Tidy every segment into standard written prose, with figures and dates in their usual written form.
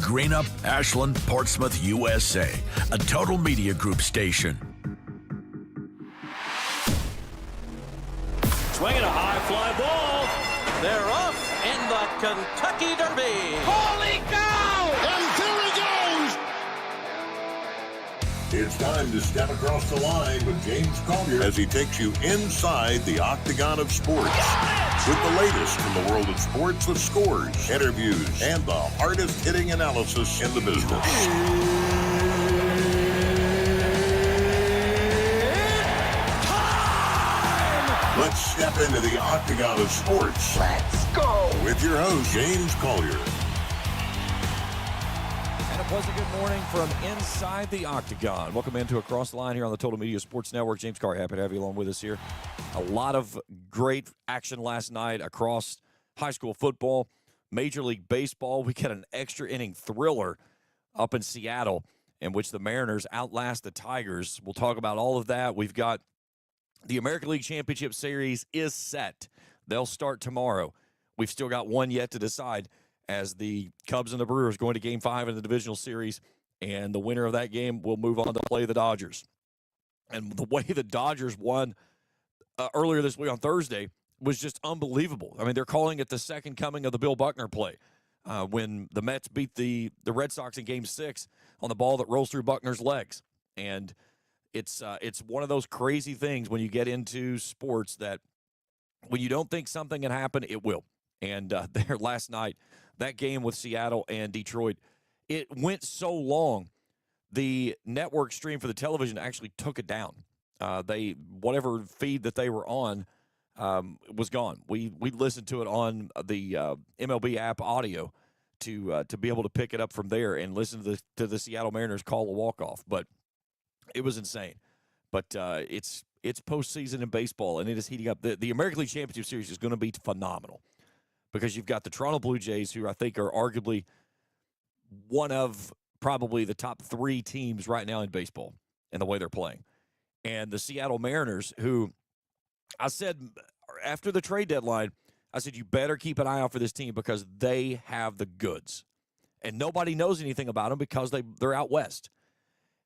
Green Up, Ashland, Portsmouth, USA, a Total Media Group station. Swinging a high fly ball. They're off in the Kentucky Derby. Holy cow! And here he goes! It's time to step across the line with James Collier as he takes you inside the octagon of sports. With the latest from the world of sports with scores, interviews, and the hardest hitting analysis in the business. Let's step into the octagon of sports. Let's go! With your host, James Collier. And a pleasant good morning from inside the octagon. Welcome into Across the Line here on the Total Media Sports Network. James Collier, happy to have you along with us here. A lot of great action last night across high school football, Major League Baseball. We got an extra inning thriller up in Seattle in which the Mariners outlast the Tigers. We'll talk about all of that. We've got the American League Championship Series is set. They'll start tomorrow. We've still got one yet to decide as the Cubs and the Brewers going to Game 5 in the divisional series, and the winner of that game will move on to play the Dodgers. And the way the Dodgers won earlier this week on Thursday was just unbelievable. I mean, they're calling it the second coming of the Bill Buckner play when the Mets beat the Red Sox in Game 6 on the ball that rolls through Buckner's legs. And it's one of those crazy things when you get into sports that when you don't think something can happen, it will. And there last night, that game with Seattle and Detroit, it went so long, the network stream for the television actually took it down. Whatever feed that they were on was gone. We listened to it on the MLB app audio to be able to pick it up from there and listen to the Seattle Mariners call a walk-off. But it was insane. But it's postseason in baseball, and it is heating up. The American League Championship Series is going to be phenomenal because you've got the Toronto Blue Jays, who I think are arguably one of probably the top three teams right now in baseball and the way they're playing. And the Seattle Mariners, who I said after the trade deadline, I said, you better keep an eye out for this team because they have the goods. And nobody knows anything about them because they're out west.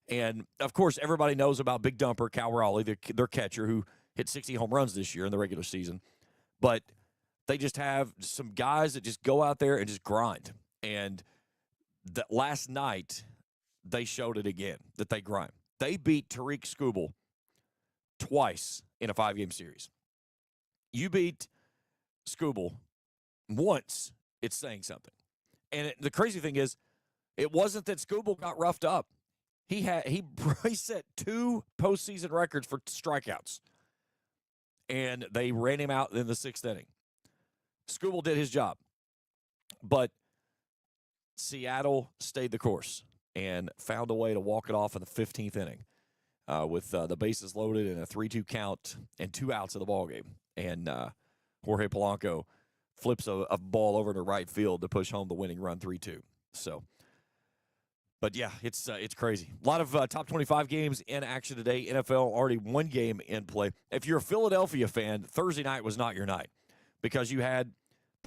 And, of course, everybody knows about Big Dumper, Cal Raleigh, their catcher, who hit 60 home runs this year in the regular season. But they just have some guys that just go out there and just grind. And last night, they showed it again, that they grind. They beat Tariq Skubal twice in a 5-game series. You beat Skubal once, it's saying something. And the crazy thing is, it wasn't that Skubal got roughed up. He set 2 postseason records for strikeouts, and they ran him out in the 6th inning. Skubal did his job, but Seattle stayed the course and found a way to walk it off in the 15th inning with the bases loaded and a 3-2 count and 2 outs of the ballgame. And Jorge Polanco flips a ball over to right field to push home the winning run 3-2. So. But, yeah, it's crazy. A lot of top 25 games in action today. NFL already one game in play. If you're a Philadelphia fan, Thursday night was not your night because you had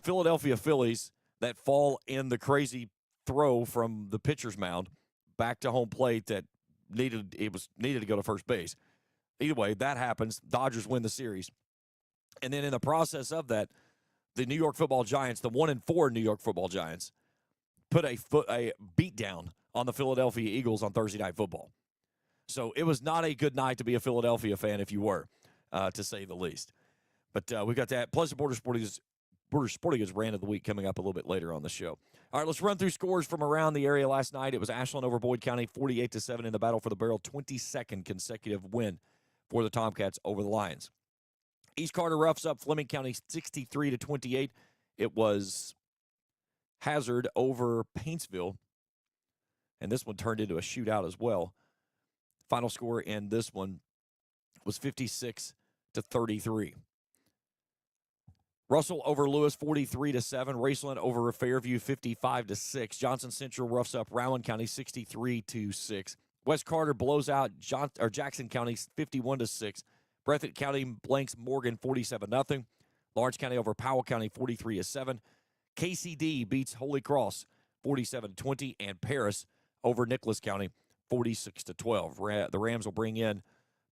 Philadelphia Phillies that fall in the crazy throw from the pitcher's mound back to home plate that needed to go to first base. Either way, that happens. Dodgers win the series. And then in the process of that, the New York Football Giants, the 1-4 New York Football Giants, put a beat down on the Philadelphia Eagles on Thursday Night Football. So it was not a good night to be a Philadelphia fan if you were, to say the least. But we got that. Plus the Borders Sporting Goods Rant of the Week coming up a little bit later on the show. All right, let's run through scores from around the area last night. It was Ashland over Boyd County, 48-7 in the battle for the barrel, 22nd consecutive win for the Tomcats over the Lions. East Carter roughs up Fleming County 63-28. It was Hazard over Paintsville, and this one turned into a shootout as well. Final score in this one was 56-33. Russell over Lewis 43-7. Raceland over Fairview 55-6. Johnson Central roughs up Rowan County 63-6. West Carter blows out Jackson County 51-6. Breathitt County blanks Morgan 47-0. Lawrence County over Powell County 43-7. KCD beats Holy Cross 47-20, and Paris over Nicholas County 46-12. The Rams will bring in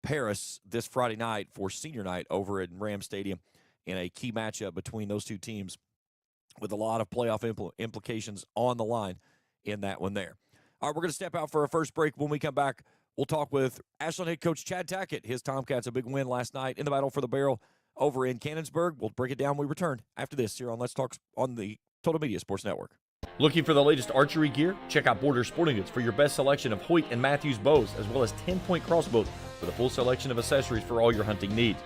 Paris this Friday night for senior night over at Ram Stadium in a key matchup between those two teams with a lot of playoff implications on the line in that one there. All right, we're going to step out for a first break. When we come back, we'll talk with Ashland head coach Chad Tackett. His Tomcats a big win last night in the Battle for the Barrel over in Cannonsburg. We'll break it down when we return after this here on Let's Talk on the Total Media Sports Network. Looking for the latest archery gear? Check out Borders Sporting Goods for your best selection of Hoyt and Matthews bows, as well as 10-point crossbows with a full selection of accessories for all your hunting needs.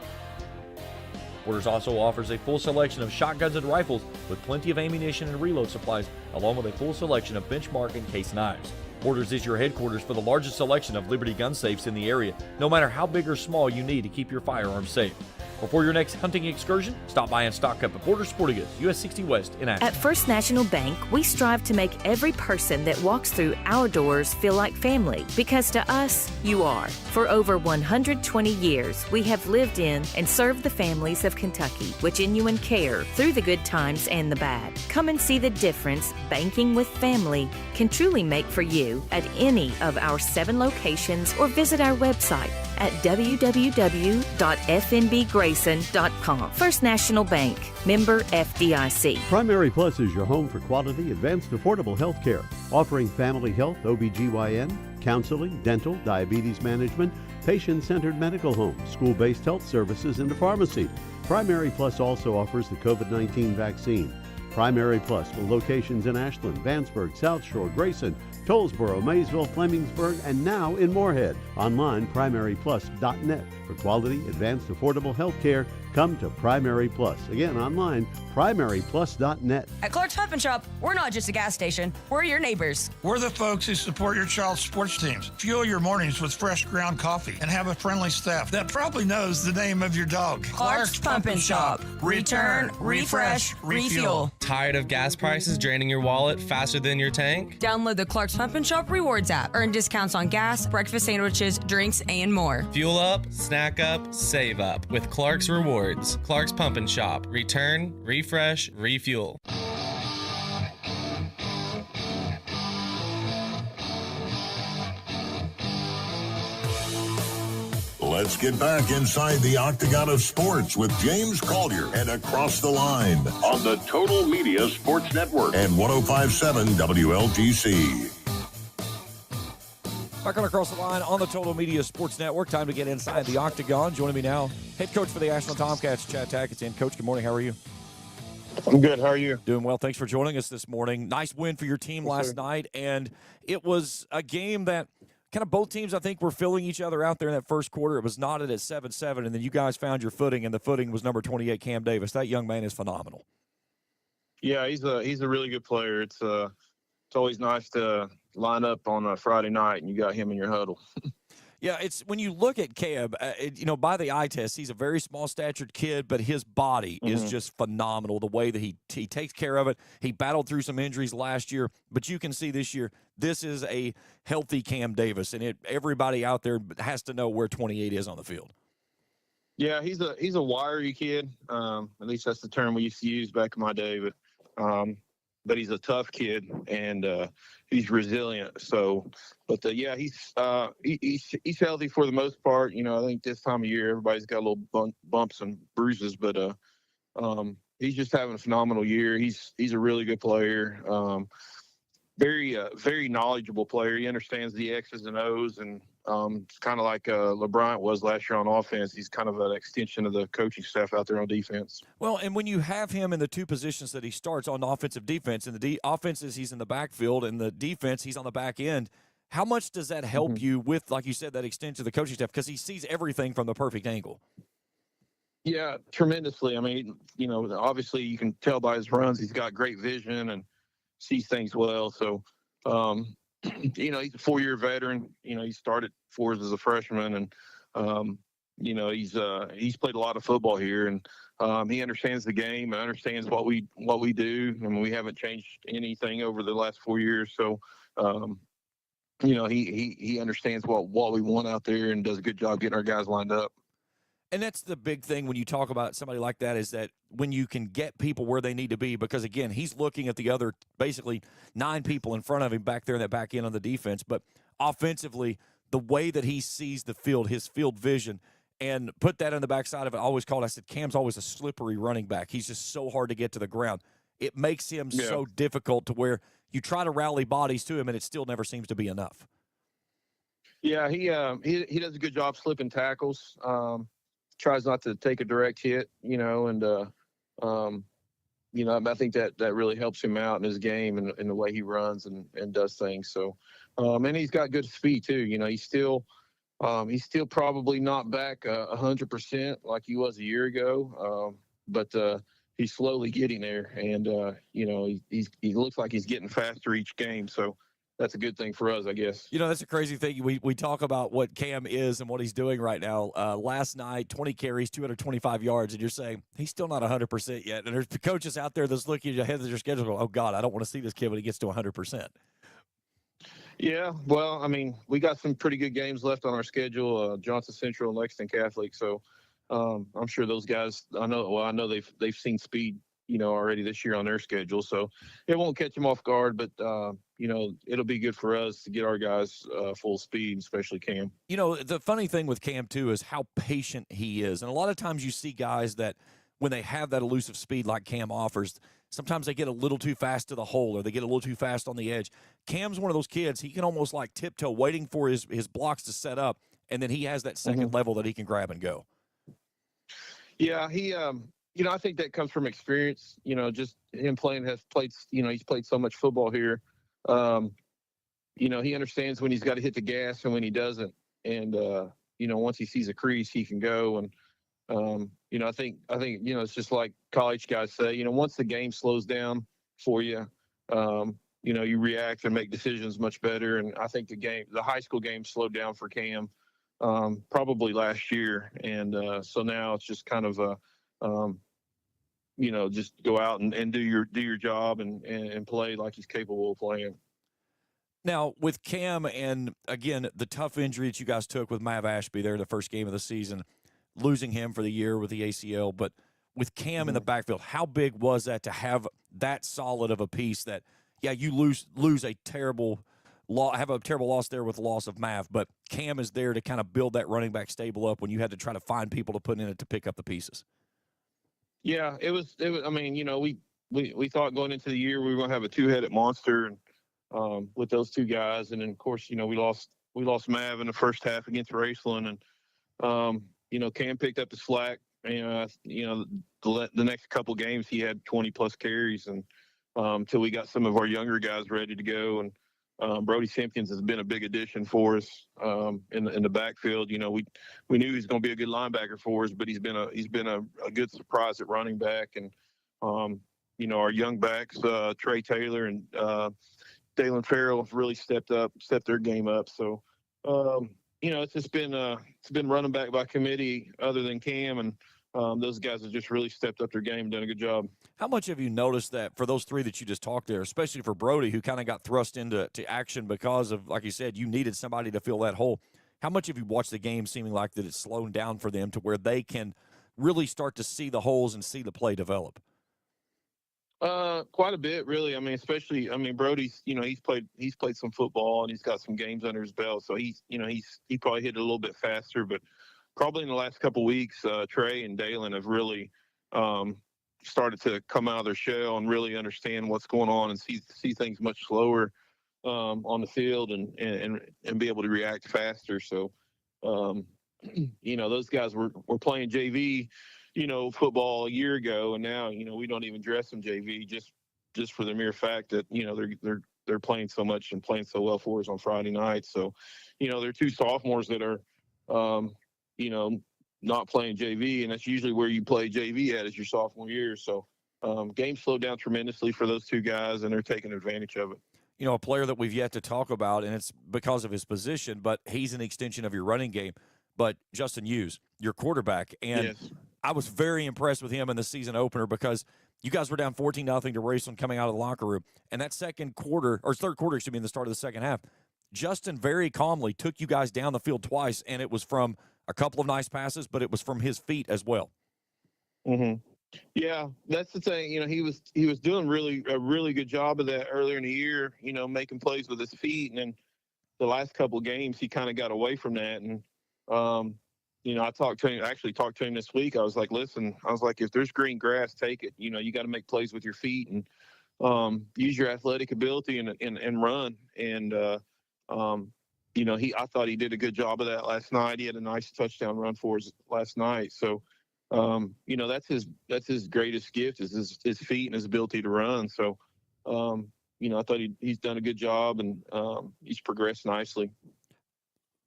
Borders also offers a full selection of shotguns and rifles with plenty of ammunition and reload supplies, along with a full selection of benchmark and case knives. Borders is your headquarters for the largest selection of Liberty gun safes in the area, no matter how big or small you need to keep your firearms safe. Before your next hunting excursion, stop by and stock up at Borders Sporting Goods, US 60 West in Ashland. At First National Bank, we strive to make every person that walks through our doors feel like family, because to us, you are. For over 120 years, we have lived in and served the families of Kentucky with genuine care through the good times and the bad. Come and see the difference banking with family can truly make for you at any of our 7 locations, or visit our website at www.fnbgrayson.com. First National Bank, member FDIC. Primary Plus is your home for quality, advanced, affordable health care, offering family health, OBGYN, counseling, dental, diabetes management, patient-centered medical home, school-based health services, and a pharmacy. Primary Plus also offers the COVID-19 vaccine. Primary Plus with locations in Ashland, Vanceburg, South Shore, Grayson, Tollsboro, Maysville, Flemingsburg, and now in Moorhead. Online, primaryplus.net. For quality, advanced, affordable health care, come to Primary Plus. Again, online, primaryplus.net. At Clark's Pump and Shop, we're not just a gas station. We're your neighbors. We're the folks who support your child's sports teams. Fuel your mornings with fresh ground coffee and have a friendly staff that probably knows the name of your dog. Clark's Pump and Shop. Return, refresh, refuel. Tired of gas prices draining your wallet faster than your tank? Download the Clark's Pump and Shop Rewards app. Earn discounts on gas, breakfast sandwiches, drinks, and more. Fuel up, snack up, save up with Clark's Rewards. Clark's Pump and Shop. Return, refresh, refuel. Let's get back inside the Octagon of Sports with James Collier and Across the Line on the Total Media Sports Network and 105.7 WLGC. Back on Across the Line on the Total Media Sports Network. Time to get inside the Octagon. Joining me now, head coach for the Ashland Tomcats, Chad Tackett. And Coach, good morning. How are you? I'm good. How are you? Doing well. Thanks for joining us this morning. Nice win for your team last night, and it was a game that kind of both teams, I think, were filling each other out there in that first quarter. It was knotted at 7-7, and then you guys found your footing, and the footing was number 28, Cam Davis. That young man is phenomenal. Yeah, he's a really good player. It's always nice to line up on a Friday night and you got him in your huddle. Yeah, it's when you look at Cam, by the eye test, he's a very small-statured kid, but his body is just phenomenal, the way that he takes care of it. He battled through some injuries last year, but you can see this year, this is a healthy Cam Davis, and everybody out there has to know where 28 is on the field. Yeah, he's a wiry kid. At least that's the term we used to use back in my day. But he's a tough kid, and he's resilient. So, yeah, he's healthy for the most part. You know, I think this time of year everybody's got little bumps and bruises, but he's just having a phenomenal year. He's a really good player. Very knowledgeable player. He understands the X's and O's, and it's kind of like LeBron was last year on offense. He's kind of an extension of the coaching staff out there on defense. Well, and when you have him in the two positions that he starts on offensive defense, and the offenses he's in the backfield, and the defense he's on the back end, how much does that help you with, like you said, that extension of the coaching staff, because he sees everything from the perfect angle? Yeah, tremendously. I mean, obviously you can tell by his runs he's got great vision and sees things well. So, he's a 4-year veteran. He started 4s as a freshman, and he's played a lot of football here, and he understands the game and understands what we do. I mean, we haven't changed anything over the last 4 years. So, he understands what we want out there and does a good job getting our guys lined up. And that's the big thing when you talk about somebody like that, is that when you can get people where they need to be, because, again, he's looking at the other basically 9 people in front of him back there in that back end on the defense. But offensively, the way that he sees the field, his field vision, and put that on the backside of it, I said, Cam's always a slippery running back. He's just so hard to get to the ground. It makes him so difficult to where you try to rally bodies to him, and it still never seems to be enough. Yeah, he does a good job slipping tackles. Tries not to take a direct hit, and I think that really helps him out in his game and in the way he runs and does things. So, and he's got good speed too. He's still probably not back 100% like he was a year ago, but he's slowly getting there, and he looks like he's getting faster each game. So that's a good thing for us, I guess. That's a crazy thing. We talk about what Cam is and what he's doing right now. Last night, 20 carries, 225 yards, and you're saying he's still not 100% yet. And there's coaches out there that's looking ahead of their schedule going, oh, God, I don't want to see this kid when he gets to 100%. Yeah, well, I mean, we got some pretty good games left on our schedule, Johnson Central and Lexington Catholic. So I'm sure those guys, I know they've seen speed, already this year on their schedule. So it won't catch them off guard, but, it'll be good for us to get our guys full speed, especially Cam. The funny thing with Cam, too, is how patient he is. And a lot of times you see guys that when they have that elusive speed like Cam offers, sometimes they get a little too fast to the hole or they get a little too fast on the edge. Cam's one of those kids, he can almost like tiptoe waiting for his blocks to set up, and then he has that second level that he can grab and go. Yeah, he I think that comes from experience. Just him he's played so much football here. He understands when he's got to hit the gas and when he doesn't. And, once he sees a crease, he can go. And, I think, it's just like college guys say, once the game slows down for you, you react and make decisions much better. And I think the high school game slowed down for Cam, probably last year. And, so now it's just kind of just go out and do your job and play like he's capable of playing. Now, with Cam and, again, the tough injury that you guys took with Mav Ashby there in the first game of the season, losing him for the year with the ACL, but with Cam in the backfield, how big was that to have that solid of a piece that, you lose a terrible have a terrible loss there with the loss of Mav, but Cam is there to kind of build that running back stable up when you had to try to find people to put in it to pick up the pieces? Yeah, it was. I mean, we thought going into the year we were going to have a two-headed monster, and with those two guys, and then of course, we lost Mav in the first half against Raceland, and Cam picked up the slack. The next couple games he had 20+ carries, and until we got some of our younger guys ready to go, and Brody Simpkins has been a big addition for us in the backfield. We knew he was going to be a good linebacker for us, but he's been a good surprise at running back. And our young backs, Trey Taylor and Dalen Farrell, have really stepped their game up. So it's just been running back by committee other than Cam, and those guys have just really stepped up their game and done a good job. How much have you noticed that for those three that you just talked there, especially for Brody, who kind of got thrust into action because of, like you said, you needed somebody to fill that hole? How much have you watched the game seeming like that it's slowing down for them to where they can really start to see the holes and see the play develop? Quite a bit, really. I mean, especially, Brody's, he's played some football and he's got some games under his belt. So he probably hit it a little bit faster, but probably in the last couple of weeks, Trey and Dalen have really started to come out of their shell and really understand what's going on and see things much slower on the field and be able to react faster. So, those guys were playing JV, football a year ago, and now, we don't even dress them JV just for the mere fact that, they're playing so much and playing so well for us on Friday night. So, they're two sophomores that are, not playing JV, and that's usually where you play JV at is your sophomore year. So game slowed down tremendously for those two guys, and they're taking advantage of it. A player that we've yet to talk about, and it's because of his position, but he's an extension of your running game. But Justin Hughes, your quarterback, and yes. I was very impressed with him in the season opener because you guys were down 14-0 to Raceland coming out of the locker room. And that third quarter, in the start of the second half, Justin very calmly took you guys down the field twice, and it was from a couple of nice passes, but it was from his feet as well. Mm-hmm. Yeah, that's the thing. He was doing a really good job of that earlier in the year. Making plays with his feet, and then the last couple of games he kind of got away from that. And I talked to him this week. I was like, listen, if there's green grass, take it. You got to make plays with your feet and use your athletic ability and run. And I thought he did a good job of that last night. He had a nice touchdown run for us last night. So. That's his greatest gift is his feet and his ability to run. So, I thought he's done a good job and he's progressed nicely.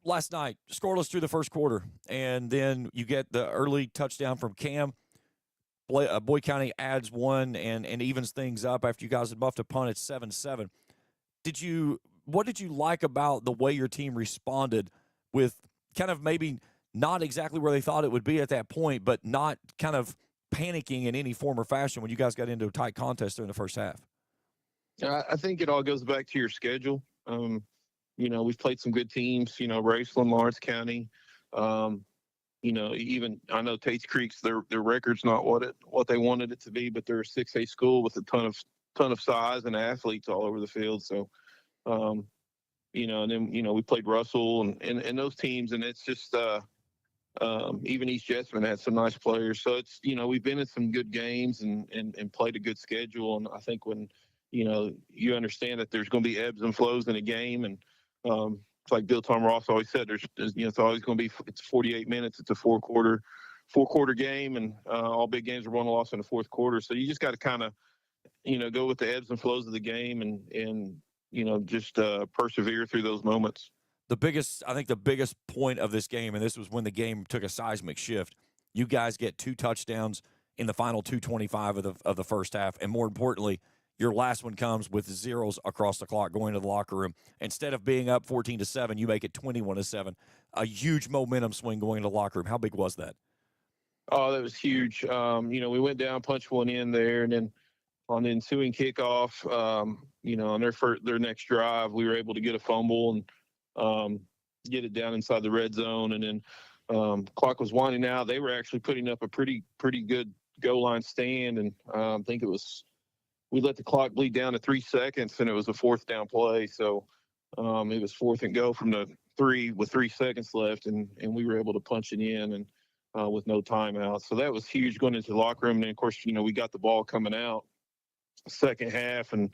Last night, scoreless through the first quarter, and then you get the early touchdown from Cam. Boyd County adds one and evens things up after you guys had muffed a punt at 7-7. What did you like about the way your team responded with kind of maybe not exactly where they thought it would be at that point, but not kind of panicking in any form or fashion when you guys got into a tight contest during the first half? I think it all goes back to your schedule. We've played some good teams, Raceland, Lawrence County. Even I know Tate's Creek's their record's not what they wanted it to be, but they're a 6A school with a ton of size and athletes all over the field. So, and then, we played Russell and those teams, and it's just, even East Jessamine had some nice players. So it's, we've been in some good games and played a good schedule. And I think when, you understand that there's going to be ebbs and flows in a game. And it's like Bill Tom Ross always said, it's always going to be, it's 48 minutes. It's a four quarter game. And all big games are won or lost in the fourth quarter. So you just got to kind of, go with the ebbs and flows of the game and just persevere through those moments. The biggest point of this game, and this was when the game took a seismic shift, you guys get 2 touchdowns in the final 2:25 of the first half, and more importantly, your last one comes with zeros across the clock going to the locker room. Instead of being up 14-7, you make it 21-7. A huge momentum swing going into the locker room. How big was that? Oh, that was huge. We went down, punched one in there, and then on the ensuing kickoff, on their next drive, we were able to get a fumble and get it down inside the red zone. And then clock was winding out. They were actually putting up a pretty good goal line stand. And I think we let the clock bleed down to 3 seconds, and it was a 4th down play. So it was 4th and go from the 3 with 3 seconds left. And we were able to punch it in and with no timeout. So that was huge going into the locker room. And then, of course, we got the ball coming out second half, and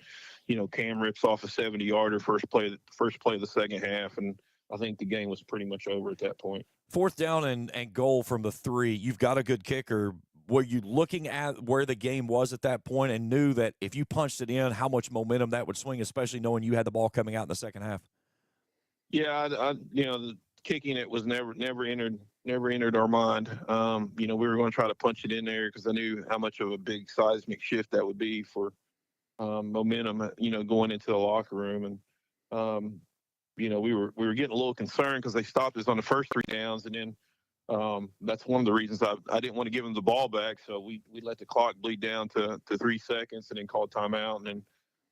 Cam rips off a 70-yarder first play of the second half, and I think the game was pretty much over at that point. 4th down and goal from the 3. You've got a good kicker. Were you looking at where the game was at that point and knew that if you punched it in, how much momentum that would swing, especially knowing you had the ball coming out in the second half? Yeah, the kicking it was never entered our mind. We were going to try to punch it in there because I knew how much of a big seismic shift that would be for momentum, going into the locker room. And, we were getting a little concerned because they stopped us on the first 3 downs. And then that's one of the reasons I didn't want to give them the ball back. So we let the clock bleed down to 3 seconds and then called timeout and then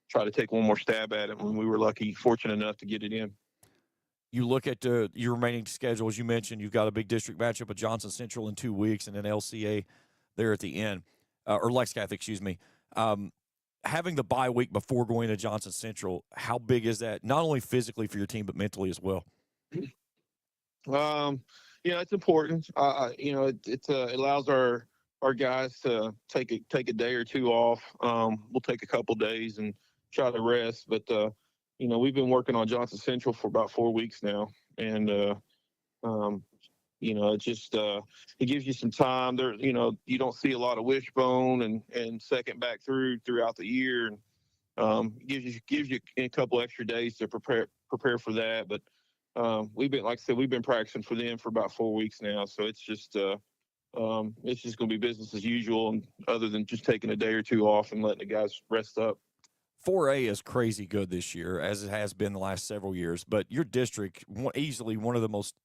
try to take one more stab at it when we were fortunate enough to get it in. You look at your remaining schedule, as you mentioned, you've got a big district matchup with Johnson Central in 2 weeks and then LCA there at the end, or Lex Catholic, excuse me. Having the bye week before going to Johnson Central, how big is that, not only physically for your team, but mentally as well? It's important. It allows our guys to take a day or 2 off. We'll take a couple days and try to rest, but we've been working on Johnson Central for about 4 weeks now, and it gives you some time there. You don't see a lot of wishbone and second back throughout the year, and gives you a couple extra days to prepare for that. But we've been practicing for them for about 4 weeks now, so it's just going to be business as usual, and other than just taking a day or 2 off and letting the guys rest up. 4A is crazy good this year, as it has been the last several years, but your district, easily one of the most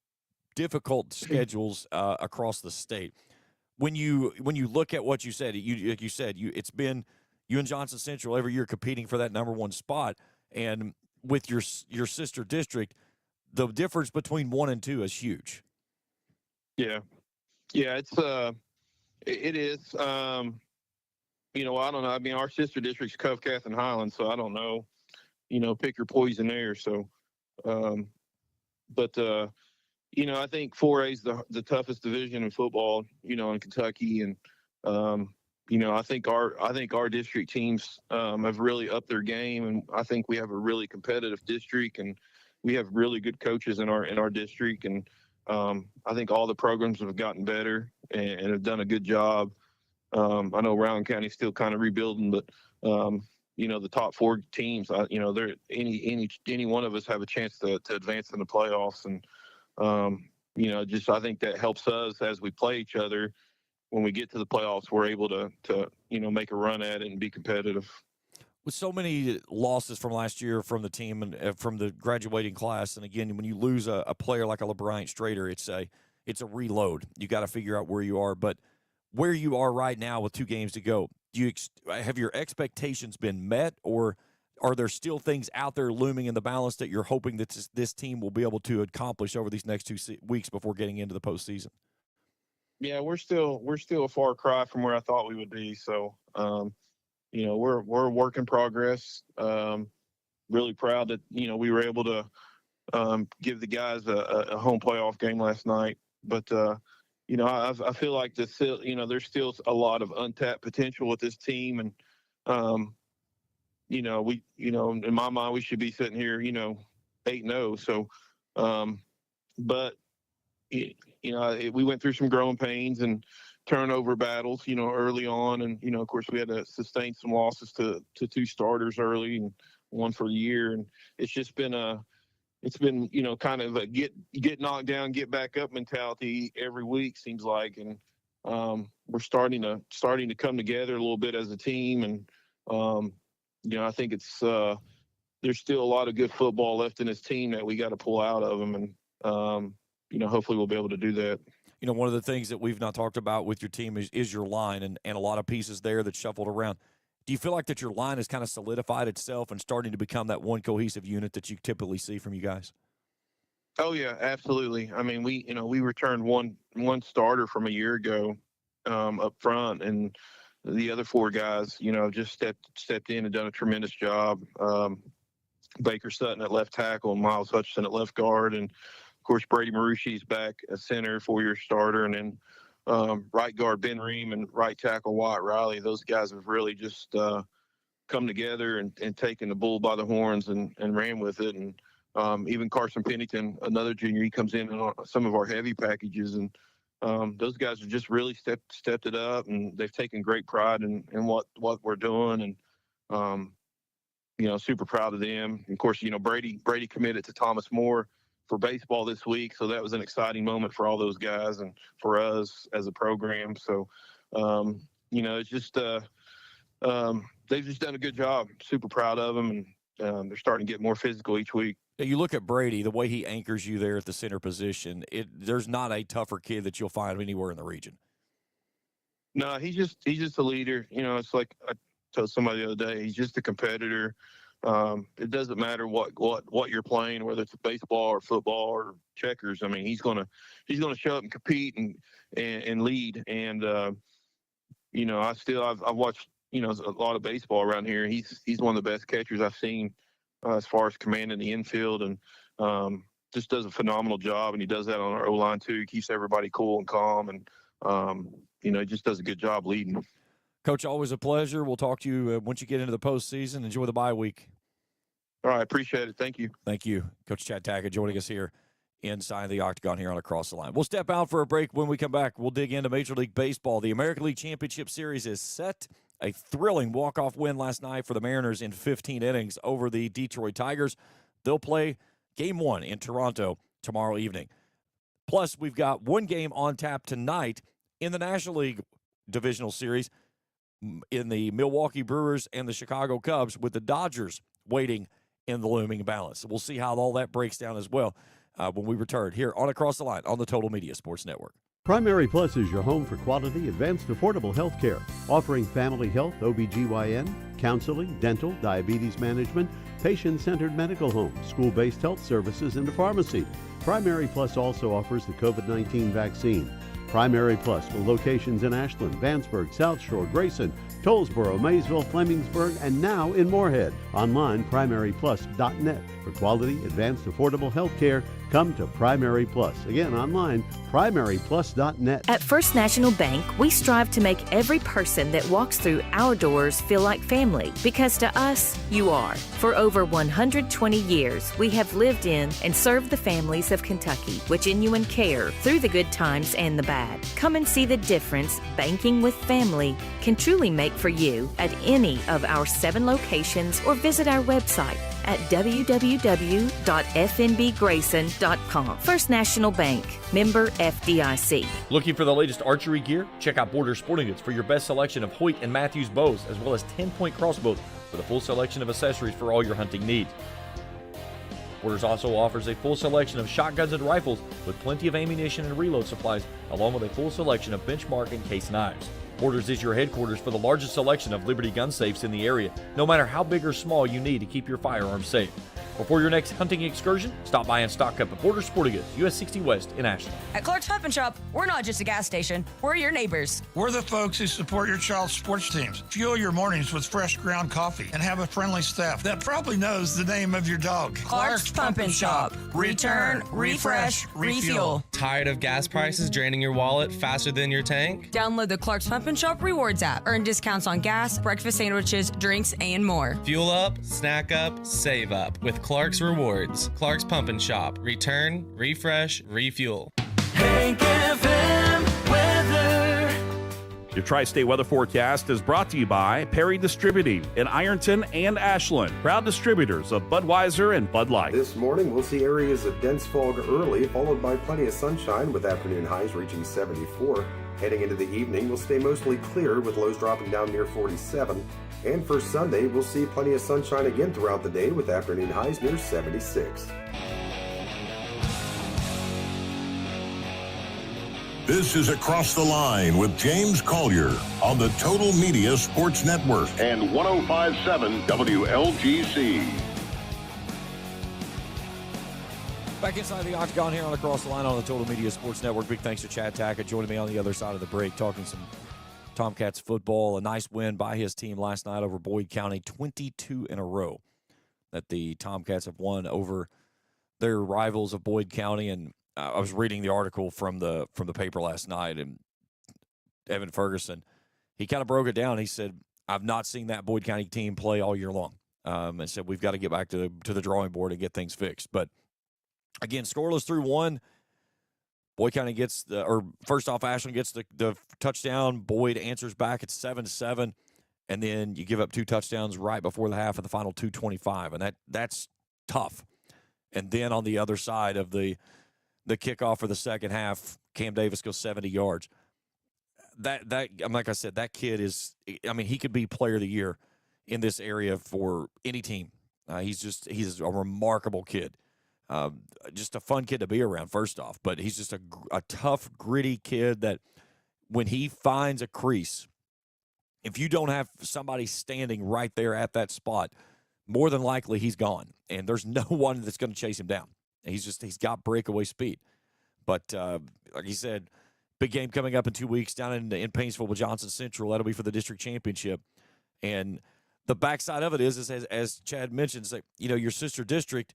difficult schedules across the state. When you look at what you said, it's been you and Johnson Central every year competing for that number 1 spot, and with your sister district, the difference between 1 and 2 is huge. Yeah. Yeah, it is. I don't know. I mean, our sister district's Cove, Cath, and Highland, so I don't know. Pick your poison there. So, I think 4A is the toughest division in football, in Kentucky, and I think our district teams have really upped their game, and I think we have a really competitive district, and we have really good coaches in our district, and I think all the programs have gotten better and have done a good job. I know Rowan County's still kind of rebuilding, but the top 4 teams, they're any one of us have a chance to advance in the playoffs, and I think that helps us as we play each other. When we get to the playoffs, we're able to make a run at it and be competitive. With so many losses from last year from the team and from the graduating class, and again, when you lose a player like a LeBryant Strader, it's a reload. You got to figure out where you are, but where you are right now with 2 games to go, have your expectations been met, or are there still things out there looming in the balance that you're hoping that this team will be able to accomplish over these next 2 weeks before getting into the postseason? Yeah, we're still a far cry from where I thought we would be. So, we're a work in progress. Really proud that we were able to give the guys a home playoff game last night. But I feel like there's still a lot of untapped potential with this team, and in my mind, we should be sitting here, 8-0. So, but we went through some growing pains and turnover battles, early on, and of course we had to sustain some losses to 2 starters early and 1 for the year, and it's just been kind of a get knocked down, get back up mentality every week, seems like, and we're starting to come together a little bit as a team, and I think it's there's still a lot of good football left in this team that we got to pull out of them, and hopefully we'll be able to do that. One of the things that we've not talked about with your team is your line, and a lot of pieces there that shuffled around. Do you feel like that your line has kind of solidified itself and starting to become that one cohesive unit that you typically see from you guys? Oh yeah, absolutely. I mean, we returned one starter from a year ago up front, and the other 4 guys, just stepped in and done a tremendous job. Baker Sutton at left tackle, and Miles Hutchinson at left guard, and of course Brady Marushi's back at center, 4-year starter, and then right guard Ben Ream and right tackle Wyatt Riley. Those guys have really just come together and taken the bull by the horns and ran with it. And even Carson Pennington, another junior, he comes in on some of our heavy packages, and those guys have just really stepped it up, and they've taken great pride in what we're doing, and super proud of them. And of course, Brady committed to Thomas More for baseball this week, so that was an exciting moment for all those guys and for us as a program. So, it's just they've just done a good job. Super proud of them, and they're starting to get more physical each week. You look at Brady, the way he anchors you there at the center position. There's not a tougher kid that you'll find anywhere in the region. No, he's just a leader. It's like I told somebody the other day. He's just a competitor. It doesn't matter what you're playing, whether it's baseball or football or checkers. I mean, he's gonna show up and compete and lead. And I've watched a lot of baseball around here. He's one of the best catchers I've seen as far as commanding the infield, and just does a phenomenal job. And he does that on our O-line too. He keeps everybody cool and calm, and he just does a good job leading. Coach, always a pleasure. We'll talk to you once you get into the postseason. Enjoy the bye week. All right, appreciate it. Thank you. Thank you. Coach Chad Tackett joining us here inside the Octagon here on Across the Line. We'll step out for a break. When we come back, we'll dig into Major League Baseball. The American League Championship Series is set. A thrilling walk-off win last night for the Mariners in 15 innings over the Detroit Tigers. They'll play Game 1 in Toronto tomorrow evening. Plus, we've got one game on tap tonight in the National League Divisional Series in the Milwaukee Brewers and the Chicago Cubs, with the Dodgers waiting in the looming balance. We'll see how all that breaks down as well when we return here on Across the Line on the Total Media Sports Network. Primary Plus is your home for quality, advanced, affordable health care, offering family health, OBGYN, counseling, dental, diabetes management, patient-centered medical home, school-based health services, and a pharmacy. Primary Plus also offers the COVID-19 vaccine. Primary Plus with locations in Ashland, Vanceburg, South Shore, Grayson, Tollsboro, Maysville, Flemingsburg, and now in Moorhead. Online, primaryplus.net. For quality, advanced, affordable health care, come to Primary Plus. Again, online, primaryplus.net. At First National Bank, we strive to make every person that walks through our doors feel like family, because to us, you are. For over 120 years, we have lived in and served the families of Kentucky with genuine care through the good times and the bad. Come and see the difference banking with family can truly make for you at any of our 7 locations, or visit our website at www.fnbgrayson.com. First National Bank, member FDIC. Looking for the latest archery gear? Check out Borders Sporting Goods for your best selection of Hoyt and Matthews bows, as well as 10-point crossbows with a full selection of accessories for all your hunting needs. Borders also offers a full selection of shotguns and rifles with plenty of ammunition and reload supplies, along with a full selection of benchmark and case knives. Borders is your headquarters for the largest selection of Liberty gun safes in the area, no matter how big or small you need to keep your firearms safe. Before your next hunting excursion, stop by and stock up at Borders Sporting Goods, US 60 West in Ashland. At Clark's Pump and Shop, we're not just a gas station, we're your neighbors. We're the folks who support your child's sports teams. Fuel your mornings with fresh ground coffee and have a friendly staff that probably knows the name of your dog. Clark's Pump and Shop. Return, refresh, refuel. Tired of gas prices draining your wallet faster than your tank? Download the Clark's Pump and Shop Rewards app. Earn discounts on gas, breakfast sandwiches, drinks, and more. Fuel up, snack up, save up with Clark's Rewards. Clark's Pump and Shop. Return, refresh, refuel. Hank FM weather. Your Tri-State weather forecast is brought to you by Perry Distributing in Ironton and Ashland, proud distributors of Budweiser and Bud Light. This morning, we'll see areas of dense fog early, followed by plenty of sunshine with afternoon highs reaching 74. Heading into the evening, we'll stay mostly clear with lows dropping down near 47. And for Sunday, we'll see plenty of sunshine again throughout the day with afternoon highs near 76. This is Across the Line with James Collier on the Total Media Sports Network and 105.7 WLGC. Back inside the Octagon here on Across the Line on the Total Media Sports Network. Big thanks to Chad Tackett joining me on the other side of the break, talking some Tomcats football. A nice win by his team last night over Boyd County, 22 in a row that the Tomcats have won over their rivals of Boyd County. And I was reading the article from the paper last night, and Evan Ferguson, he kind of broke it down. He said, I've not seen that Boyd County team play all year long, and said we've got to get back to the drawing board and get things fixed. But again, scoreless through one. Boyd County gets first off, Ashland gets the touchdown. Boyd answers back at 7-7, and then you give up 2 touchdowns right before the half of the final 2:25, and that's tough. And then on the other side of the kickoff for the second half, Cam Davis goes 70 yards. That like I said, that kid is, I mean, he could be player of the year in this area for any team. He's a remarkable kid. Just a fun kid to be around, first off. But he's just a tough, gritty kid that when he finds a crease, if you don't have somebody standing right there at that spot, more than likely he's gone. And there's no one that's going to chase him down. He's got breakaway speed. But like he said, big game coming up in 2 weeks down in Painesville with Johnson Central. That'll be for the district championship. And the backside of it is as Chad mentioned, it's like, your sister district,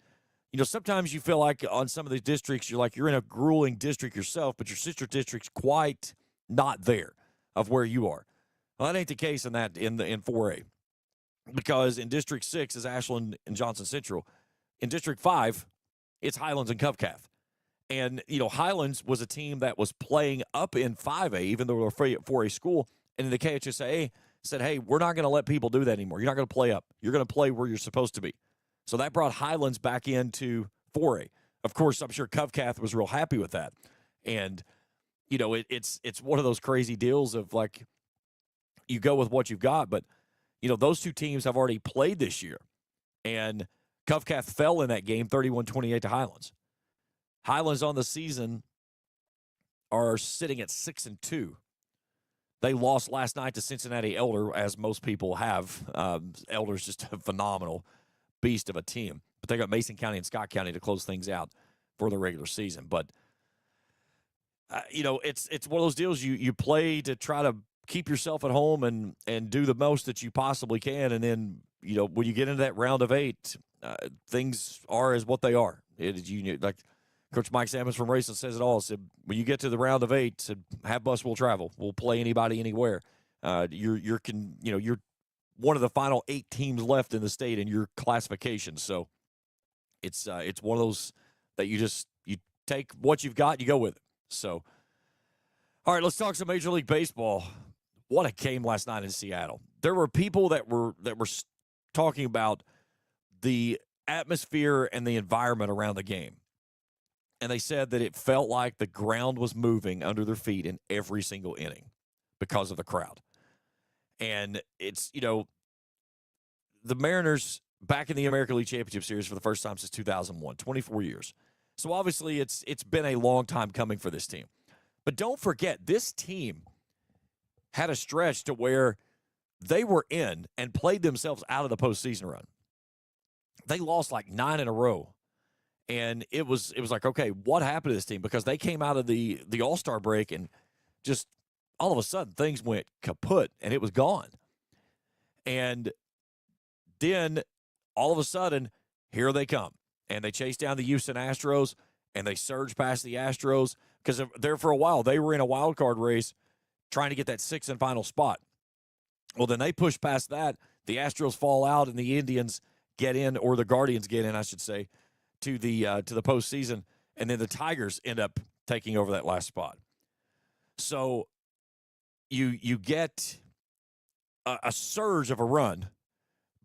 sometimes you feel like on some of these districts, you're in a grueling district yourself, but your sister district's quite not there of where you are. Well, that ain't the case in 4A. Because in District 6 is Ashland and Johnson Central. In District 5, it's Highlands and Covcath. And, Highlands was a team that was playing up in 5A, even though they're 4A school. And the KHSAA said, hey, we're not going to let people do that anymore. You're not going to play up. You're going to play where you're supposed to be. So that brought Highlands back into 4A. Of course, I'm sure Covcath was real happy with that. And, it's one of those crazy deals of, like, you go with what you've got. But, those two teams have already played this year. And Covcath fell in that game 31-28 to Highlands. Highlands on the season are sitting at 6-2. They lost last night to Cincinnati Elder, as most people have. Elder's just phenomenal. beast of a team. But they got Mason County and Scott County to close things out for the regular season. But, it's one of those deals you play to try to keep yourself at home and do the most that you possibly can. And then, when you get into that round of 8, things are as what they are. Like Coach Mike Sammons from Racing says it all. Said, when you get to the round of 8, said, have bus, we'll travel. We'll play anybody anywhere. You're one of the final 8 teams left in the state in your classification. So it's one of those that you take what you've got, you go with it. So, all right, let's talk some Major League Baseball. What a game last night in Seattle. There were people that were talking about the atmosphere and the environment around the game. And they said that it felt like the ground was moving under their feet in every single inning because of the crowd. And it's, the Mariners back in the American League Championship Series for the first time since 2001, 24 years. So obviously it's been a long time coming for this team. But don't forget, this team had a stretch to where they were in and played themselves out of the postseason run. They lost like 9 in a row. And it was like, okay, what happened to this team? Because they came out of the All-Star break and just all of a sudden things went kaput and it was gone. And then all of a sudden, here they come. And they chase down the Houston Astros and they surge past the Astros because there for a while they were in a wild card race trying to get that 6th and final spot. Well, then they push past that. The Astros fall out and the Indians get in, or the Guardians get in, I should say, to the postseason, and then the Tigers end up taking over that last spot. So you get a surge of a run,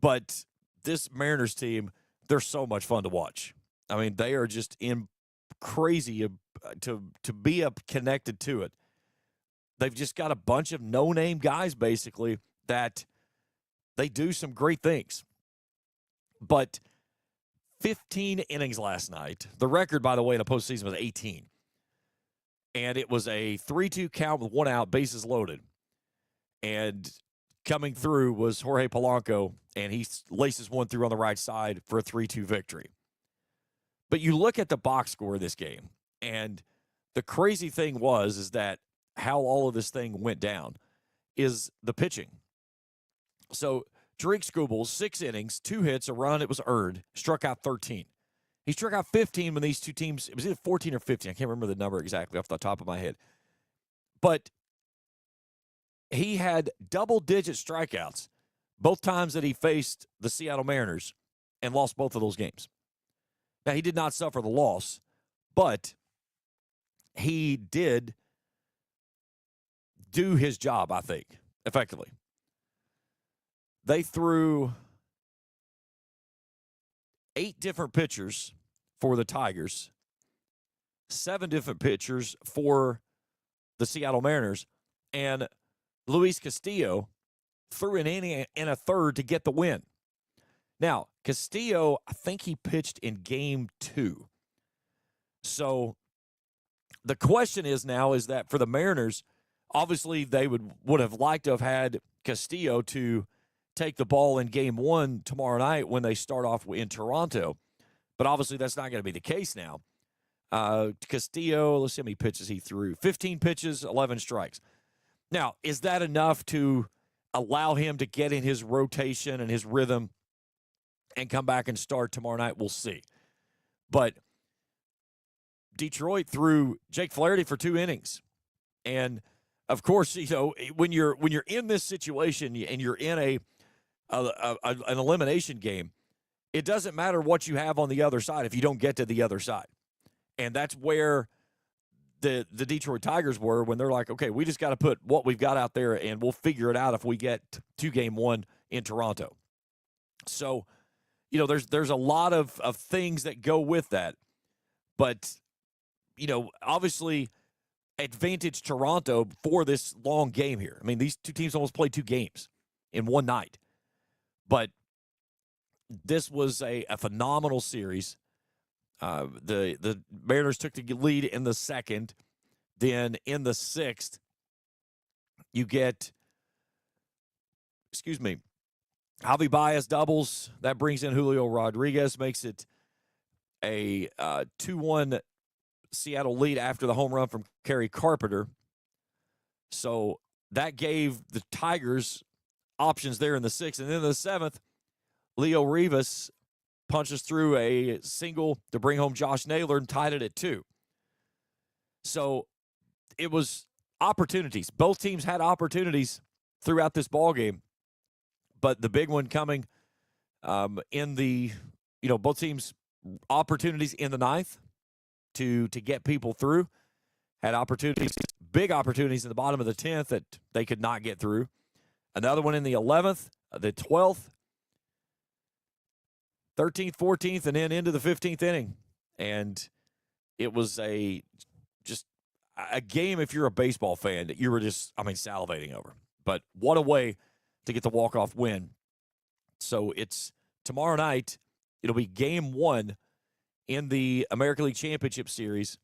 but this Mariners team, they're so much fun to watch. I mean, they are just crazy to be up connected to it. They've just got a bunch of no-name guys, basically, that they do some great things. But 15 innings last night. The record, by the way, in a postseason was 18. And it was a 3-2 count with 1 out, bases loaded. And coming through was Jorge Polanco, and he laces one through on the right side for a 3-2 victory. But you look at the box score of this game, and the crazy thing is that how all of this thing went down is the pitching. So Drake Skubal, 6 innings, 2 hits, a run, it was earned, struck out 13. He struck out 15 when these two teams, it was either 14 or 15. I can't remember the number exactly off the top of my head. But he had double-digit strikeouts both times that he faced the Seattle Mariners and lost both of those games. Now, he did not suffer the loss, but he did do his job, I think, effectively. They threw 8 different pitchers for the Tigers, 7 different pitchers for the Seattle Mariners, and Luis Castillo threw an inning and a third to get the win. Now, Castillo, I think he pitched in game 2. So the question is that for the Mariners, obviously they would have liked to have had Castillo to take the ball in game 1 tomorrow night when they start off in Toronto. But obviously that's not going to be the case now. Castillo, let's see how many pitches he threw. 15 pitches, 11 strikes. Now, is that enough to allow him to get in his rotation and his rhythm and come back and start tomorrow night? We'll see. But Detroit threw Jake Flaherty for 2 innings. And, of course, when you're in this situation and you're in an elimination game, it doesn't matter what you have on the other side if you don't get to the other side. And that's where the Detroit Tigers were when they're like, okay, we just got to put what we've got out there and we'll figure it out if we get to game 1 in Toronto. So, there's a lot of things that go with that. But, obviously advantage Toronto for this long game here. I mean, these two teams almost played 2 games in one night. But this was a phenomenal series. The Mariners took the lead in the 2nd. Then in the 6th, you get, Javi Baez doubles. That brings in Julio Rodriguez, makes it a 2-1 Seattle lead after the home run from Kerry Carpenter. So that gave the Tigers options there in the 6th. And then in the 7th, Leo Rivas punches through a single to bring home Josh Naylor and tied it at 2. So it was opportunities. Both teams had opportunities throughout this ballgame. But the big one coming in the, both teams opportunities in the 9th to get people through. Had opportunities, big opportunities in the bottom of the 10th that they could not get through. Another one in the 11th, the 12th, 13th, 14th, and then into the 15th inning. And it was just a game, if you're a baseball fan, that you were just, salivating over. But what a way to get the walk-off win. So it's tomorrow night. It'll be game 1 in the American League Championship Series.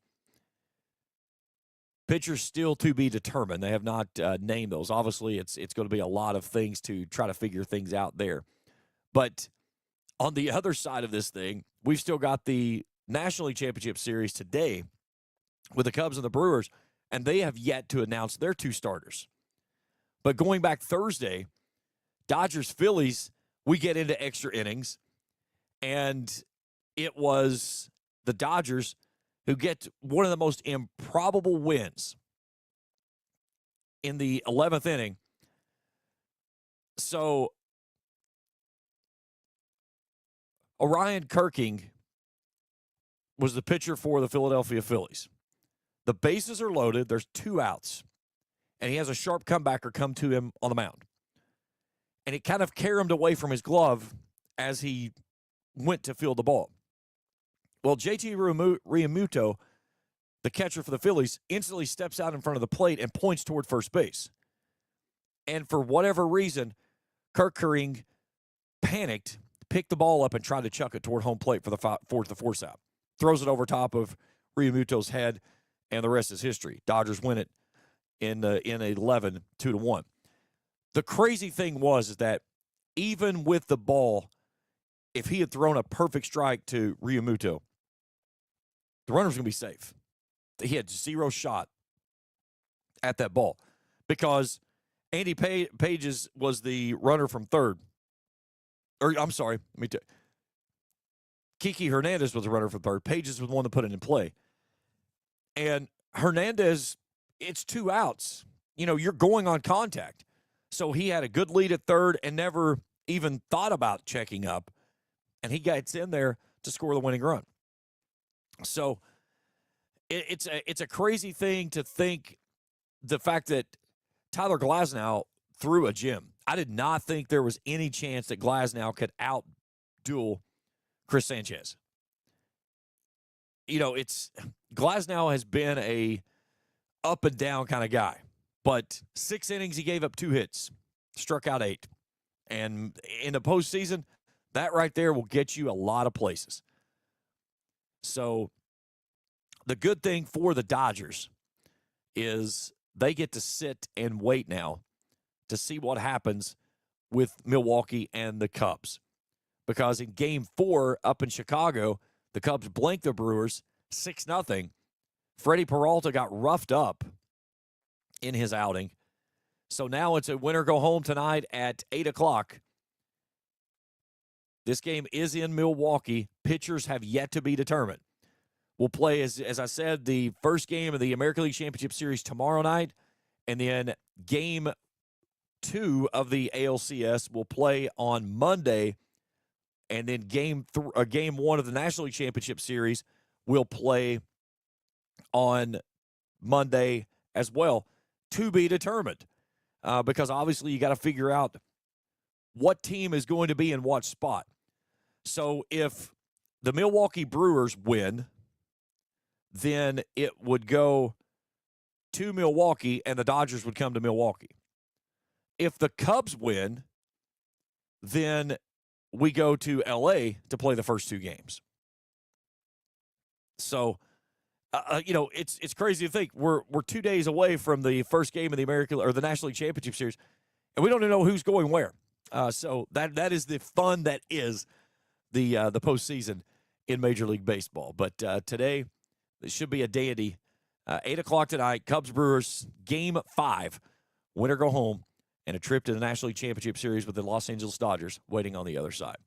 Pitchers still to be determined. They have not named those. Obviously, it's going to be a lot of things to try to figure things out there. But on the other side of this thing, we've still got the National League Championship Series today with the Cubs and the Brewers, and they have yet to announce their 2 starters. But going back Thursday, Dodgers-Phillies, we get into extra innings, and it was the Dodgers who get one of the most improbable wins in the 11th inning. So Orion Kirking was the pitcher for the Philadelphia Phillies. The bases are loaded. There's 2 outs. And he has a sharp comebacker come to him on the mound. And it kind of caromed away from his glove as he went to field the ball. Well, JT Realmuto, the catcher for the Phillies, instantly steps out in front of the plate and points toward first base. And for whatever reason, Kirking panicked, picked the ball up, and tried to chuck it toward home plate for the force out. Throws it over top of Realmuto's head, and the rest is history. Dodgers win it in 11, 2-1. The crazy thing was that even with the ball, if he had thrown a perfect strike to Realmuto, the runner was going to be safe. He had 0 shot at that ball because Andy Pages was the runner from third. Kiki Hernandez was the runner from third. Pages was the one that put it in play. And Hernandez, it's 2 outs. You're going on contact. So he had a good lead at third and never even thought about checking up. And he gets in there to score the winning run. So it's a crazy thing to think, the fact that Tyler Glasnow threw a gem. I did not think there was any chance that Glasnow could out-duel Chris Sanchez. Glasnow has been a up and down kind of guy. But 6 innings, he gave up 2 hits, struck out 8. And in the postseason, that right there will get you a lot of places. So the good thing for the Dodgers is they get to sit and wait now to see what happens with Milwaukee and the Cubs. Because in Game 4 up in Chicago, the Cubs blanked the Brewers 6-0. Freddie Peralta got roughed up in his outing. So now it's a winner-go-home tonight at 8 o'clock. This game is in Milwaukee. Pitchers have yet to be determined. We'll play, as I said, the first game of the American League Championship Series tomorrow night, and then Game 2 of the ALCS will play on Monday, and then Game 1 of the National League Championship Series will play on Monday as well, to be determined. Because obviously you got to figure out what team is going to be in what spot. So if the Milwaukee Brewers win, then it would go to Milwaukee and the Dodgers would come to Milwaukee. If the Cubs win, then we go to LA to play the first 2 games. So, it's crazy to think we're 2 days away from the first game of the American or the National League Championship Series, and we don't even know who's going where. So that is the fun that is the postseason in Major League Baseball. But today, it should be a deity. 8 o'clock tonight, Cubs-Brewers, Game 5. Win or go home, and a trip to the National League Championship Series with the Los Angeles Dodgers waiting on the other side.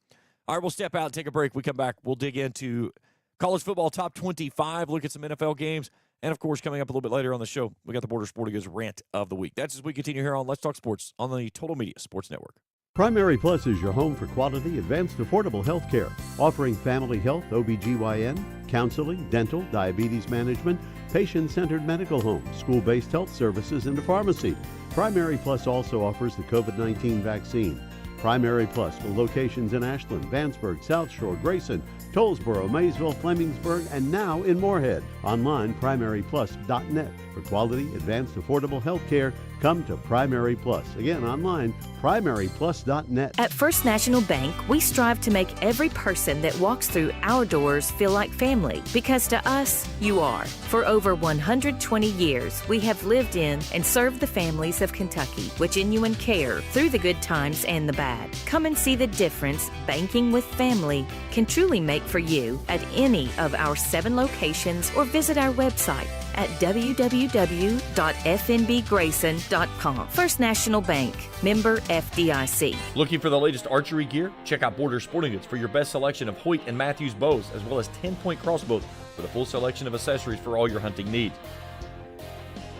All right, we'll step out and take a break. We come back, we'll dig into college football top 25, look at some NFL games, and, of course, coming up a little bit later on the show, we got the Borders Sporting Goods Rant of the Week. That's as we continue here on Let's Talk Sports on the Total Media Sports Network. Primary Plus is your home for quality, advanced, affordable health care, offering family health, OBGYN, counseling, dental, diabetes management, patient-centered medical homes, school-based health services, and a pharmacy. Primary Plus also offers the COVID-19 vaccine. Primary Plus with locations in Ashland, Vanceburg, South Shore, Grayson, Tollsboro, Maysville, Flemingsburg, and now in Moorhead. Online, primaryplus.net. For quality, advanced, affordable health care, come to Primary Plus. Again, online, primaryplus.net. At First National Bank, we strive to make every person that walks through our doors feel like family, because to us, you are. For over 120 years, we have lived in and served the families of Kentucky with genuine care through the good times and the bad. Come and see the difference banking with family can truly make for you at any of our 7 locations, or visit our website at www.fnbgrayson.com. First National Bank, member FDIC. Looking for the latest archery gear? Check out Borders Sporting Goods for your best selection of Hoyt and Matthews bows, as well as 10-point crossbows with a full selection of accessories for all your hunting needs.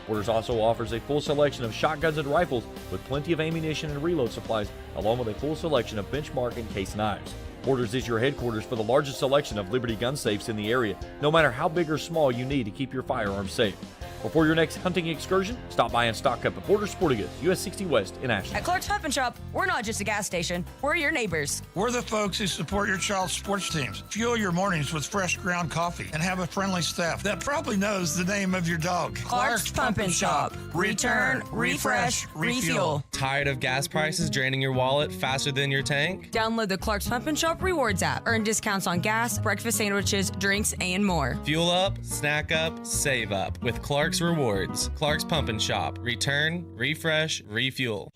Borders also offers a full selection of shotguns and rifles with plenty of ammunition and reload supplies, along with a full selection of benchmark and case knives. Borders is your headquarters for the largest selection of Liberty gun safes in the area, no matter how big or small you need to keep your firearms safe. Before your next hunting excursion, stop by and stock up at Borders Sporting Goods, US 60 West in Ashland. At Clark's Pump and Shop, we're not just a gas station, we're your neighbors. We're the folks who support your child's sports teams. Fuel your mornings with fresh ground coffee and have a friendly staff that probably knows the name of your dog. Clark's Pump and Shop. Return, refresh, refuel. Tired of gas prices draining your wallet faster than your tank? Download the Clark's Pump and Shop Rewards app. Earn discounts on gas, breakfast sandwiches, drinks, and more. Fuel up, snack up, save up with Clark's Rewards. Clark's Pump and Shop. Return, refresh, refuel.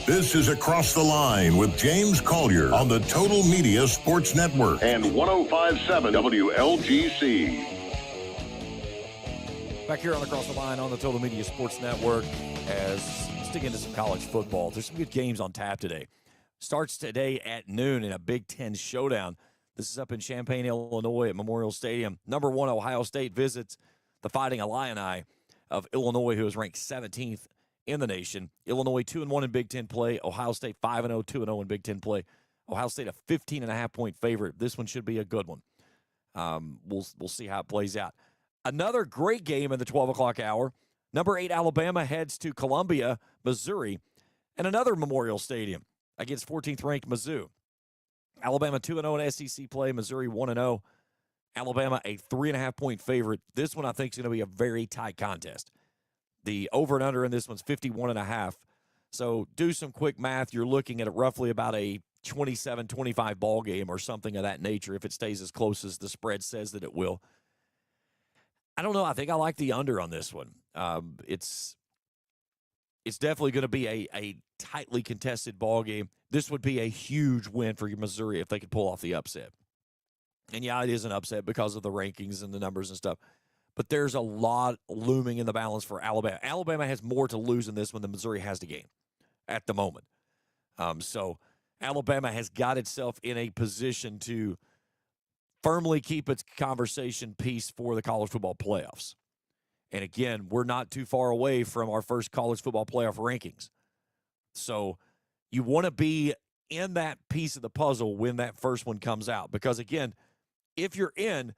This is Across the Line with James Collier on the Total Media Sports Network and 105.7 WLGC. Back here on Across the Line on the Total Media Sports Network, as let's dig into some college football. There's some good games on tap today. Starts today at noon in a Big Ten showdown. This is up in Champaign, Illinois at Memorial Stadium. Number 1, Ohio State visits the Fighting Illini of Illinois, who is ranked 17th in the nation. Illinois 2-1 in Big Ten play. Ohio State 5-0, 2-0 in Big Ten play. Ohio State a 15.5-point favorite. This one should be a good one. We'll see how it plays out. Another great game in the 12 o'clock hour. Number 8 Alabama heads to Columbia, Missouri, and another Memorial Stadium against 14th-ranked Mizzou. Alabama 2-0 in SEC play. Missouri 1-0. Alabama a 3.5-point favorite. This one I think is going to be a very tight contest. The over and under in this one's 51.5. So do some quick math. You're looking at roughly about a 27-25 ball game or something of that nature if it stays as close as the spread says that it will. I don't know. I think I like the under on this one. It's definitely going to be a tightly contested ball game. This would be a huge win for Missouri if they could pull off the upset. And, yeah, it is an upset because of the rankings and the numbers and stuff. But there's a lot looming in the balance for Alabama. Alabama has more to lose in this one than Missouri has to gain at the moment. So Alabama has got itself in a position to firmly keep its conversation piece for the college football playoffs. And again, we're not too far away from our first college football playoff rankings. So you want to be in that piece of the puzzle when that first one comes out. Because, again, if you're in,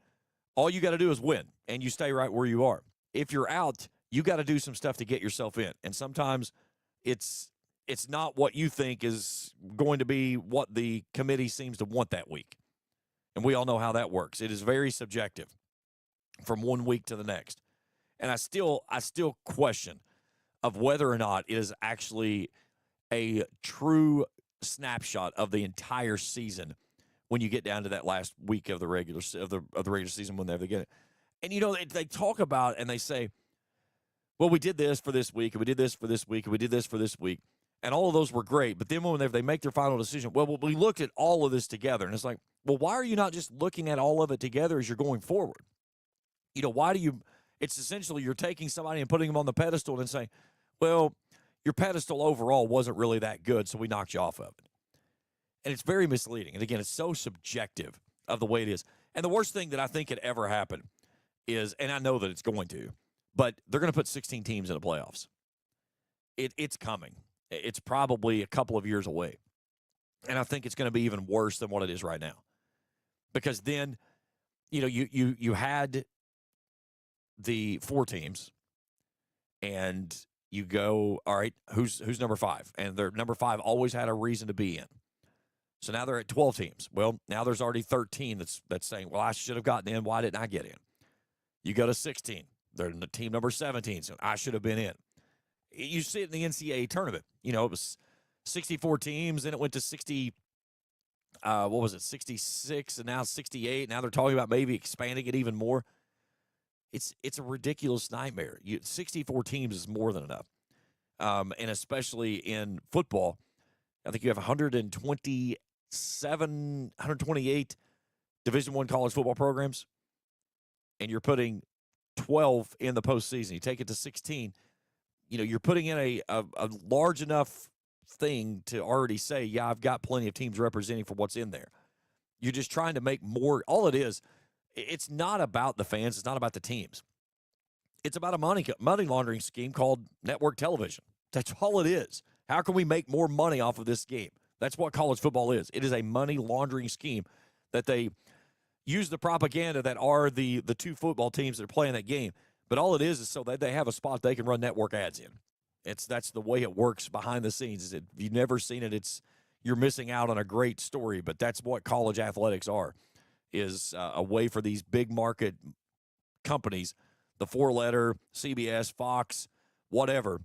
all you got to do is win, and you stay right where you are. If you're out, you got to do some stuff to get yourself in. And sometimes it's not what you think is going to be what the committee seems to want that week. And we all know how that works. It is very subjective from one week to the next. And I still question of whether or not it is actually a true snapshot of the entire season when you get down to that last week of the regular season when they get it. And, they talk about and they say, well, we did this for this week, and we did this for this week, and we did this for this week. And all of those were great. But then when they make their final decision, well, we looked at all of this together. And it's like, well, why are you not just looking at all of it together as you're going forward? Why do you – it's essentially you're taking somebody and putting them on the pedestal and saying, well, your pedestal overall wasn't really that good, so we knocked you off of it. And it's very misleading. And, again, it's so subjective of the way it is. And the worst thing that I think could ever happen is – and I know that it's going to – but they're going to put 16 teams in the playoffs. It's coming. It's probably a couple of years away. And I think it's going to be even worse than what it is right now. Because then, you had the 4 teams, and you go, all right, who's number 5? And their number 5 always had a reason to be in. So now they're at 12 teams. Well, now there's already 13 that's saying, well, I should have gotten in. Why didn't I get in? You go to 16. They're in the team number 17, so I should have been in. You see it in the NCAA tournament. It was 64 teams, then it went to 60, 66, and now 68. Now they're talking about maybe expanding it even more. It's a ridiculous nightmare. 64 teams is more than enough, and especially in football. I think you have 128 Division I college football programs, and you're putting 12 in the postseason. You take it to 16. You're putting in a large enough thing to already say, yeah, I've got plenty of teams representing for what's in there. You're just trying to make more. All it is, it's not about the fans. It's not about the teams. It's about a money laundering scheme called network television. That's all it is. How can we make more money off of this game? That's what college football is. It is a money laundering scheme that they use the propaganda that are the 2 football teams that are playing that game. But all it is so that they have a spot they can run network ads in. That's the way it works behind the scenes. If you've never seen it, you're missing out on a great story. But that's what college athletics are, is a way for these big market companies, the 4-letter, CBS, Fox, whatever,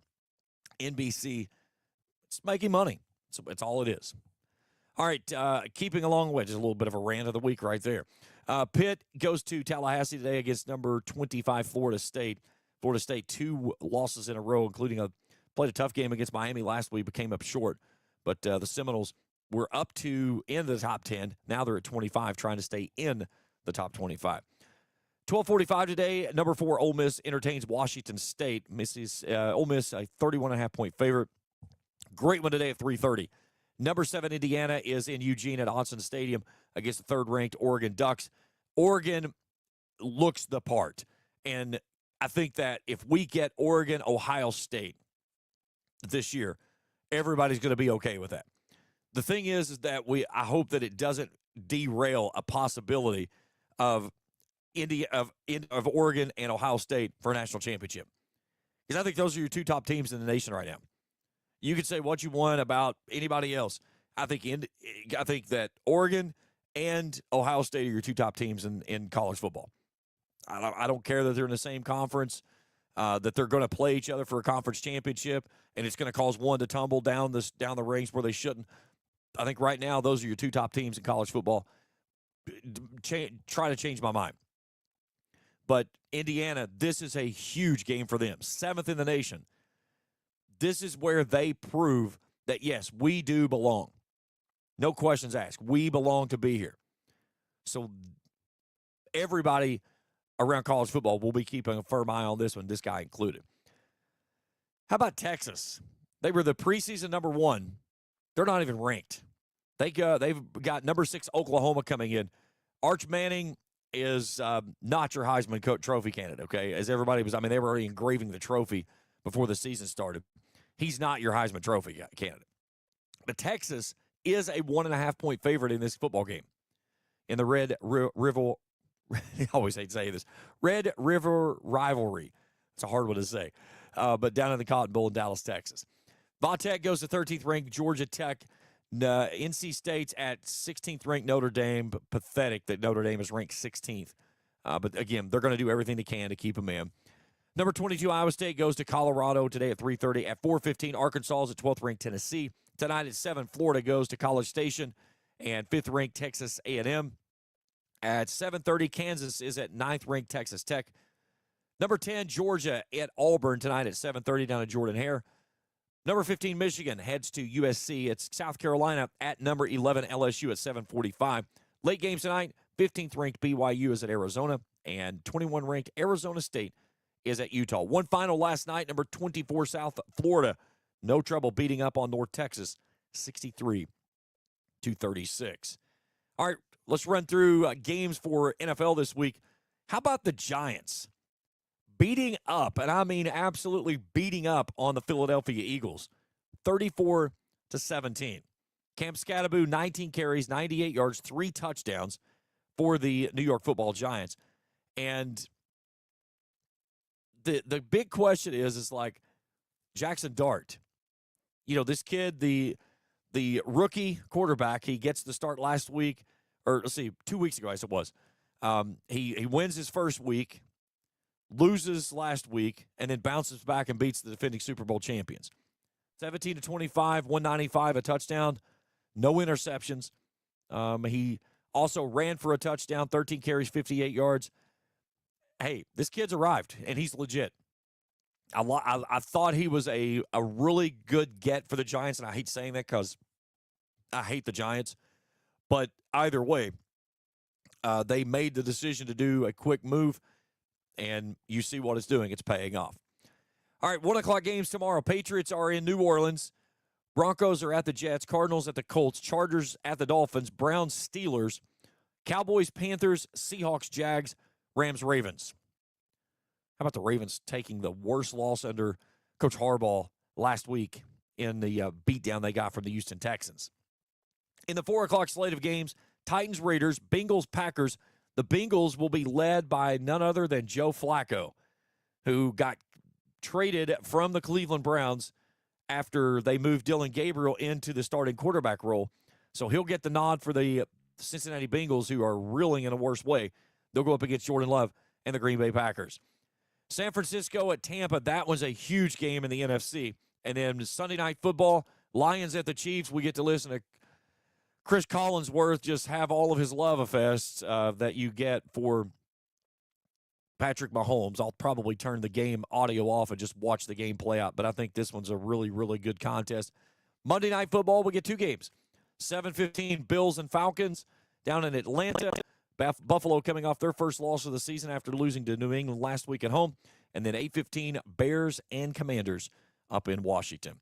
NBC, it's making money. So it's all it is. All right, keeping along with just a little bit of a rant of the week right there. Pitt goes to Tallahassee today against number 25 Florida State. Florida State 2 losses in a row, including played a tough game against Miami last week, but came up short. But the Seminoles were up to in the top 10. Now they're at 25, trying to stay in the top 25. 12:45 today, number 4 Ole Miss entertains Washington State. Ole Miss, a 31.5-point favorite. Great one today at 3:30. Number 7 Indiana is in Eugene at Autzen Stadium against the 3rd-ranked Oregon Ducks. Oregon looks the part. And I think that if we get Oregon, Ohio State this year, everybody's going to be okay with that. The thing is that I hope that it doesn't derail a possibility of Oregon and Ohio State for a national championship. Because I think those are your 2 top teams in the nation right now. You could say what you want about anybody else. I think that Oregon and Ohio State are your 2 top teams in college football. I don't care that they're in the same conference, that they're going to play each other for a conference championship, and it's going to cause one to tumble down the ranks where they shouldn't. I think right now those are your 2 top teams in college football. Try to change my mind. But Indiana, this is a huge game for them. 7th in the nation. This is where they prove that, yes, we do belong. No questions asked. We belong to be here. So everybody around college football will be keeping a firm eye on this one, this guy included. How about Texas? They were the preseason number 1. They're not even ranked. They've got number 6 Oklahoma coming in. Arch Manning is not your Heisman Trophy candidate, okay? As everybody was, they were already engraving the trophy before the season started. He's not your Heisman Trophy candidate. But Texas is a 1.5-point favorite in this football game. In the Red River, I always hate saying this, Red River rivalry. It's a hard one to say. But down in the Cotton Bowl in Dallas, Texas. Va-Tech goes to 13th ranked Georgia Tech. NC State's at 16th ranked Notre Dame. Pathetic that Notre Dame is ranked 16th. But again, they're going to do everything they can to keep them in. Number 22, Iowa State goes to Colorado today at 3:30. At 4:15, Arkansas is at 12th-ranked Tennessee. Tonight at 7, Florida goes to College Station. And 5th-ranked Texas A&M. At 7:30, Kansas is at 9th-ranked Texas Tech. Number 10, Georgia at Auburn tonight at 7:30 down at Jordan-Hare. Number 15, Michigan heads to USC. It's South Carolina at number 11, LSU at 7:45. Late games tonight, 15th-ranked BYU is at Arizona, and 21th-ranked Arizona State is at Utah. One final last night, number 24, South Florida. No trouble beating up on North Texas, 63-36. All right, let's run through games for NFL this week. How about the Giants beating up, and I mean absolutely beating up on the Philadelphia Eagles, 34-17. Cam Scattaboo, 19 carries, 98 yards, 3 touchdowns for the New York Football Giants. And the big question is like Jackson Dart. You know, this kid, the rookie quarterback, he gets the start last week, or let's see, 2 weeks ago, I guess it was. He wins his first week, loses last week, and then bounces back and beats the defending Super Bowl champions. 17-25, 195, a touchdown, no interceptions. He also ran for a touchdown, 13 carries, 58 yards. Hey, this kid's arrived, and he's legit. I thought he was a really good get for the Giants, and I hate saying that because I hate the Giants. But either way, they made the decision to do a quick move, and you see what it's doing. It's paying off. All right, 1 o'clock games tomorrow. Patriots are in New Orleans. Broncos are at the Jets. Cardinals at the Colts. Chargers at the Dolphins. Browns, Steelers. Cowboys, Panthers. Seahawks, Jags. Rams, Ravens. How about the Ravens taking the worst loss under Coach Harbaugh last week in the beatdown they got from the Houston Texans? In the 4 o'clock slate of games, Titans, Raiders, Bengals, Packers. The Bengals will be led by none other than Joe Flacco, who got traded from the Cleveland Browns after they moved Dylan Gabriel into the starting quarterback role. So he'll get the nod for the Cincinnati Bengals, who are reeling in a worse way. They'll go up against Jordan Love and the Green Bay Packers. San Francisco at Tampa, that was a huge game in the NFC. And then Sunday Night Football, Lions at the Chiefs. We get to listen to Chris Collinsworth just have all of his love affests that you get for Patrick Mahomes. I'll probably turn the game audio off and just watch the game play out, but I think this one's a really, really good contest. Monday Night Football, we get 2 games. 7:15, Bills and Falcons down in Atlanta. Buffalo coming off their first loss of the season after losing to New England last week at home. And then 8:15, Bears and Commanders up in Washington.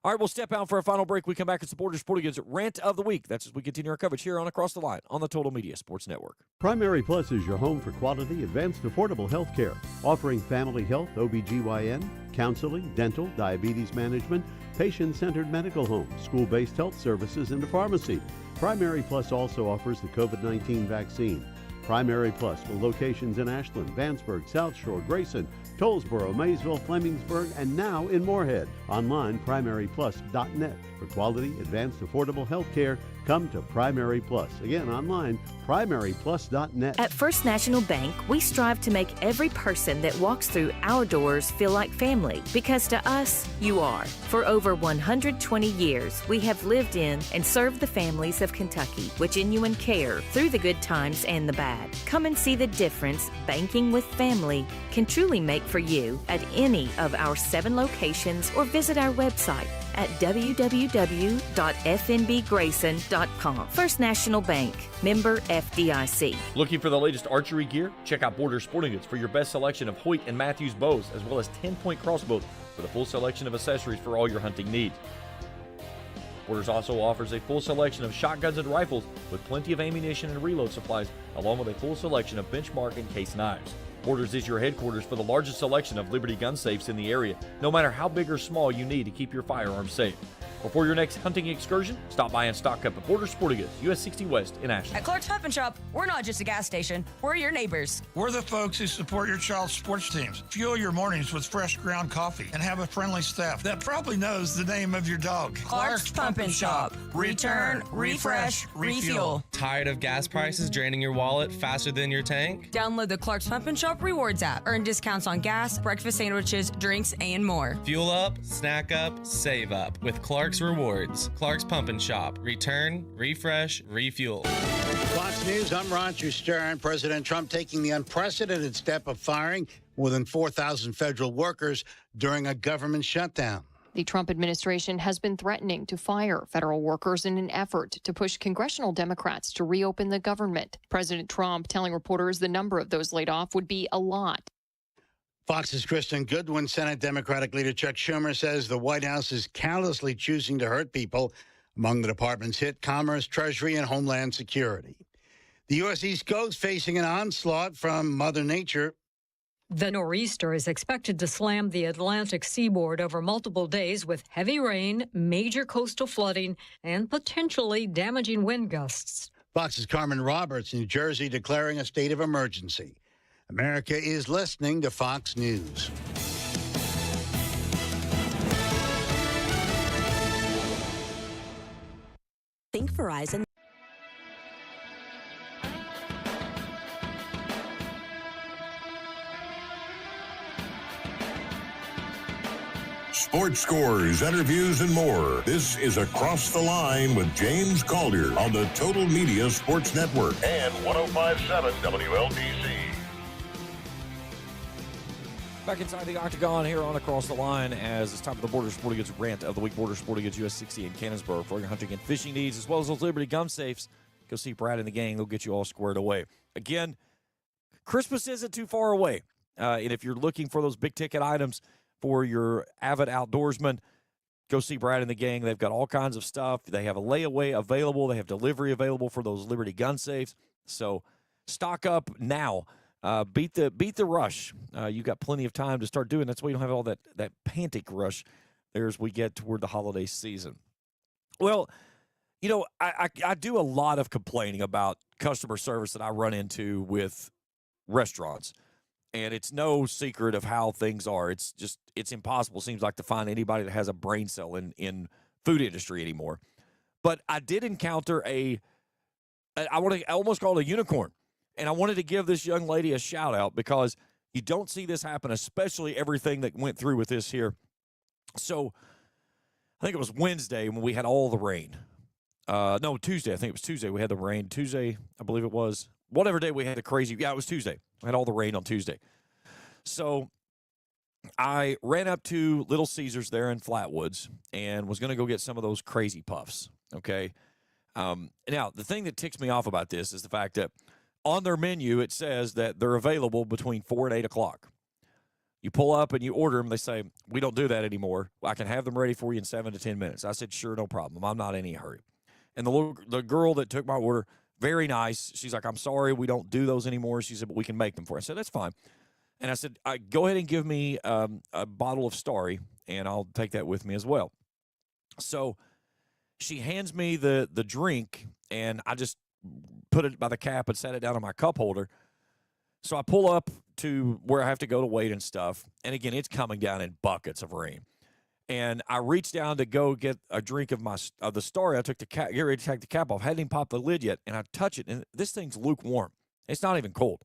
All right, we'll step out for a final break. We come back. It's the Borders Sporting Goods Rant of the Week. That's as we continue our coverage here on Across the Line on the Total Media Sports Network. Primary Plus is your home for quality, advanced, affordable health care, offering family health, OBGYN, counseling, dental, diabetes management, patient-centered medical home, school-based health services, and a pharmacy. Primary Plus also offers the COVID-19 vaccine. Primary Plus with locations in Ashland, Vanceburg, South Shore, Grayson, Tollsboro, Maysville, Flemingsburg, and now in Moorhead. Online, primaryplus.net. For quality, advanced, affordable health care, come to Primary Plus. Again, online, primaryplus.net. At First National Bank, we strive to make every person that walks through our doors feel like family, because to us, you are. For over 120 years, we have lived in and served the families of Kentucky with genuine care through the good times and the bad. Come and see the difference banking with family can truly make for you at any of our 7 locations, or visit our website at www.fnbgrayson.com. First National Bank, member FDIC. Looking for the latest archery gear? Check out Borders Sporting Goods for your best selection of Hoyt and Matthews bows, as well as 10-point crossbows with a full selection of accessories for all your hunting needs. Borders also offers a full selection of shotguns and rifles with plenty of ammunition and reload supplies, along with a full selection of benchmark and case knives. Borders is your headquarters for the largest selection of Liberty gun safes in the area, no matter how big or small you need to keep your firearms safe. Before your next hunting excursion, stop by and stock up at Borders Sporting Goods, US 60 West in Ashland. At Clark's Pump and Shop, we're not just a gas station, we're your neighbors. We're the folks who support your child's sports teams. Fuel your mornings with fresh ground coffee and have a friendly staff that probably knows the name of your dog. Clark's Pump and Shop. Return, refresh, refuel. Tired of gas prices draining your wallet faster than your tank? Download the Clark's Pump and Shop Rewards app. Earn discounts on gas, breakfast sandwiches, drinks, and more. Fuel up, snack up, save up with Clark's Rewards. Clark's Pump and Shop. Return, refresh, refuel. Fox News, I'm Roger Stern. President Trump taking the unprecedented step of firing more than 4,000 federal workers during a government shutdown. The Trump administration has been threatening to fire federal workers in an effort to push congressional Democrats to reopen the government. President Trump telling reporters the number of those laid off would be a lot. Fox's Kristen Goodwin. Senate Democratic leader Chuck Schumer says the White House is callously choosing to hurt people. Among the departments hit Commerce, Treasury, and Homeland Security. The U.S. East Coast facing an onslaught from Mother Nature. The nor'easter is expected to slam the Atlantic seaboard over multiple days with heavy rain, major coastal flooding, and potentially damaging wind gusts. Fox's Carmen Roberts, New Jersey, declaring a state of emergency. America is listening to Fox News. Think Verizon. Sports scores, interviews, and more. This is Across the Line with James Collier on the Total Media Sports Network and 105.7 WLDC. Back inside the Octagon here on Across the Line as it's time for the Borders Sporting Goods Rant of the Week. Borders Sporting Goods US 60 in Canonsburg for your hunting and fishing needs, as well as those Liberty gun safes. Go see Brad and the gang. They'll get you all squared away. Again, Christmas isn't too far away. And if you're looking for those big-ticket items for your avid outdoorsman, go see Brad and the gang. They've got all kinds of stuff. They have a layaway available. They have delivery available for those Liberty gun safes. So stock up now. Beat the rush. You got plenty of time to start doing. That's why you don't have all that panic rush there as we get toward the holiday season. Well, you know, I do a lot of complaining about customer service that I run into with restaurants. And it's no secret of how things are. It's impossible, seems like, to find anybody that has a brain cell in food industry anymore. But I did encounter I almost call it a unicorn. And I wanted to give this young lady a shout out because you don't see this happen, especially everything that went through with this here. So I think it was Wednesday when we had all the rain. No, Tuesday. I think it was Tuesday we had the rain. Tuesday, I believe it was. Whatever day we had the crazy. Yeah, it was Tuesday. We had all the rain on Tuesday. So I ran up to Little Caesars there in Flatwoods and was going to go get some of those crazy puffs, okay? Now, the thing that ticks me off about this is the fact that on their menu it says that they're available between 4 and 8 o'clock. You pull up and you order them. They say, we don't do that anymore. I can have them ready for you in 7 to 10 minutes. I said, sure, no problem. I'm not in any hurry. And the girl that took my order, very nice. She's like, I'm sorry, we don't do those anymore. She said, but we can make them for you. I said, that's fine. And I said, go ahead and give me a bottle of Starry, and I'll take that with me as well. So she hands me the drink, and I just put it by the cap and set it down on my cup holder. So I pull up to where I have to go to wait and stuff. And, again, it's coming down in buckets of rain. And I reached down to go get a drink of the Starry. I took the cap, get ready to take the cap off. Hadn't even popped the lid yet. And I touch it, and this thing's lukewarm. It's not even cold.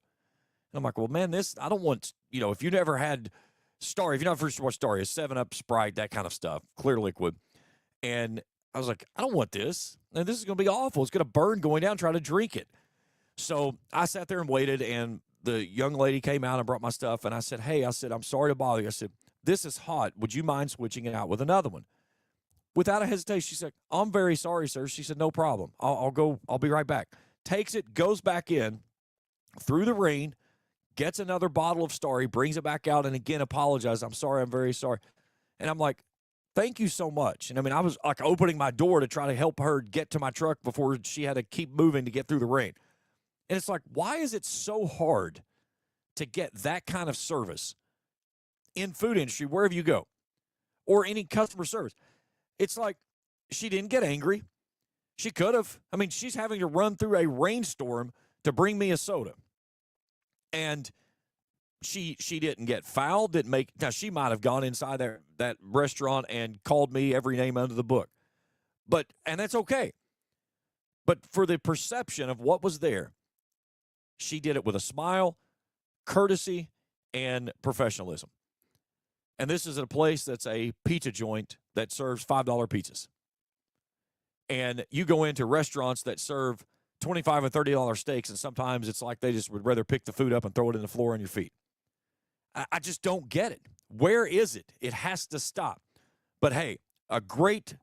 And I'm like, well, man, I don't want, if you never had Starry, if you never first watched Starry, it's 7-Up, Sprite, that kind of stuff, clear liquid. And I was like, I don't want this. And this is going to be awful. It's going to burn going down trying to drink it. So I sat there and waited, and the young lady came out and brought my stuff. And I said, hey, I'm sorry to bother you. I said, this is hot. Would you mind switching it out with another one? Without a hesitation, she said, I'm very sorry, sir. She said, no problem. I'll be right back. Takes it, goes back in through the rain, gets another bottle of Starry, brings it back out, and again apologizes. I'm sorry. I'm very sorry. And I'm like, thank you so much. And, I was like opening my door to try to help her get to my truck before she had to keep moving to get through the rain. And it's like, why is it so hard to get that kind of service in food industry, wherever you go, or any customer service? It's like she didn't get angry. She could have. She's having to run through a rainstorm to bring me a soda. And she didn't get fouled, now she might have gone inside that restaurant and called me every name under the book. And that's okay. But for the perception of what was there, she did it with a smile, courtesy, and professionalism. And this is a place that's a pizza joint that serves $5 pizzas. And you go into restaurants that serve $25 and $30 steaks, and sometimes it's like they just would rather pick the food up and throw it in the floor on your feet. I just don't get it. Where is it? It has to stop. But, hey, a great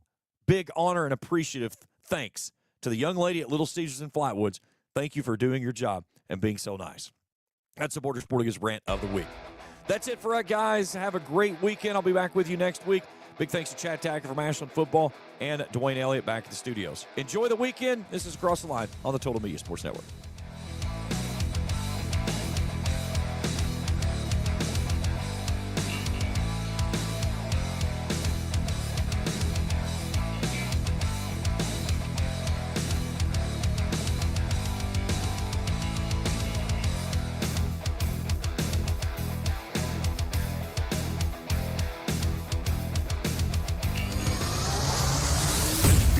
big honor and appreciative thanks to the young lady at Little Caesars in Flatwoods. Thank you for doing your job and being so nice. That's the Borders Sporting Goods Rant of the week. That's it for us, guys. Have a great weekend. I'll be back with you next week. Big thanks to Chad Tackett from Ashland Football and Dwayne Elliott back at the studios. Enjoy the weekend. This is Across the Line on the Total Media Sports Network.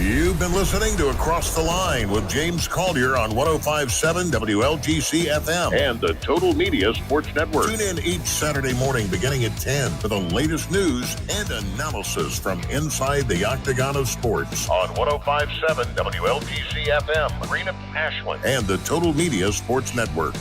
You've been listening to Across the Line with James Collier on 105.7 WLGC FM and the Total Media Sports Network. Tune in each Saturday morning beginning at 10 for the latest news and analysis from inside the Octagon of Sports on 105.7 WLGC FM, Green Ashland, and the Total Media Sports Network.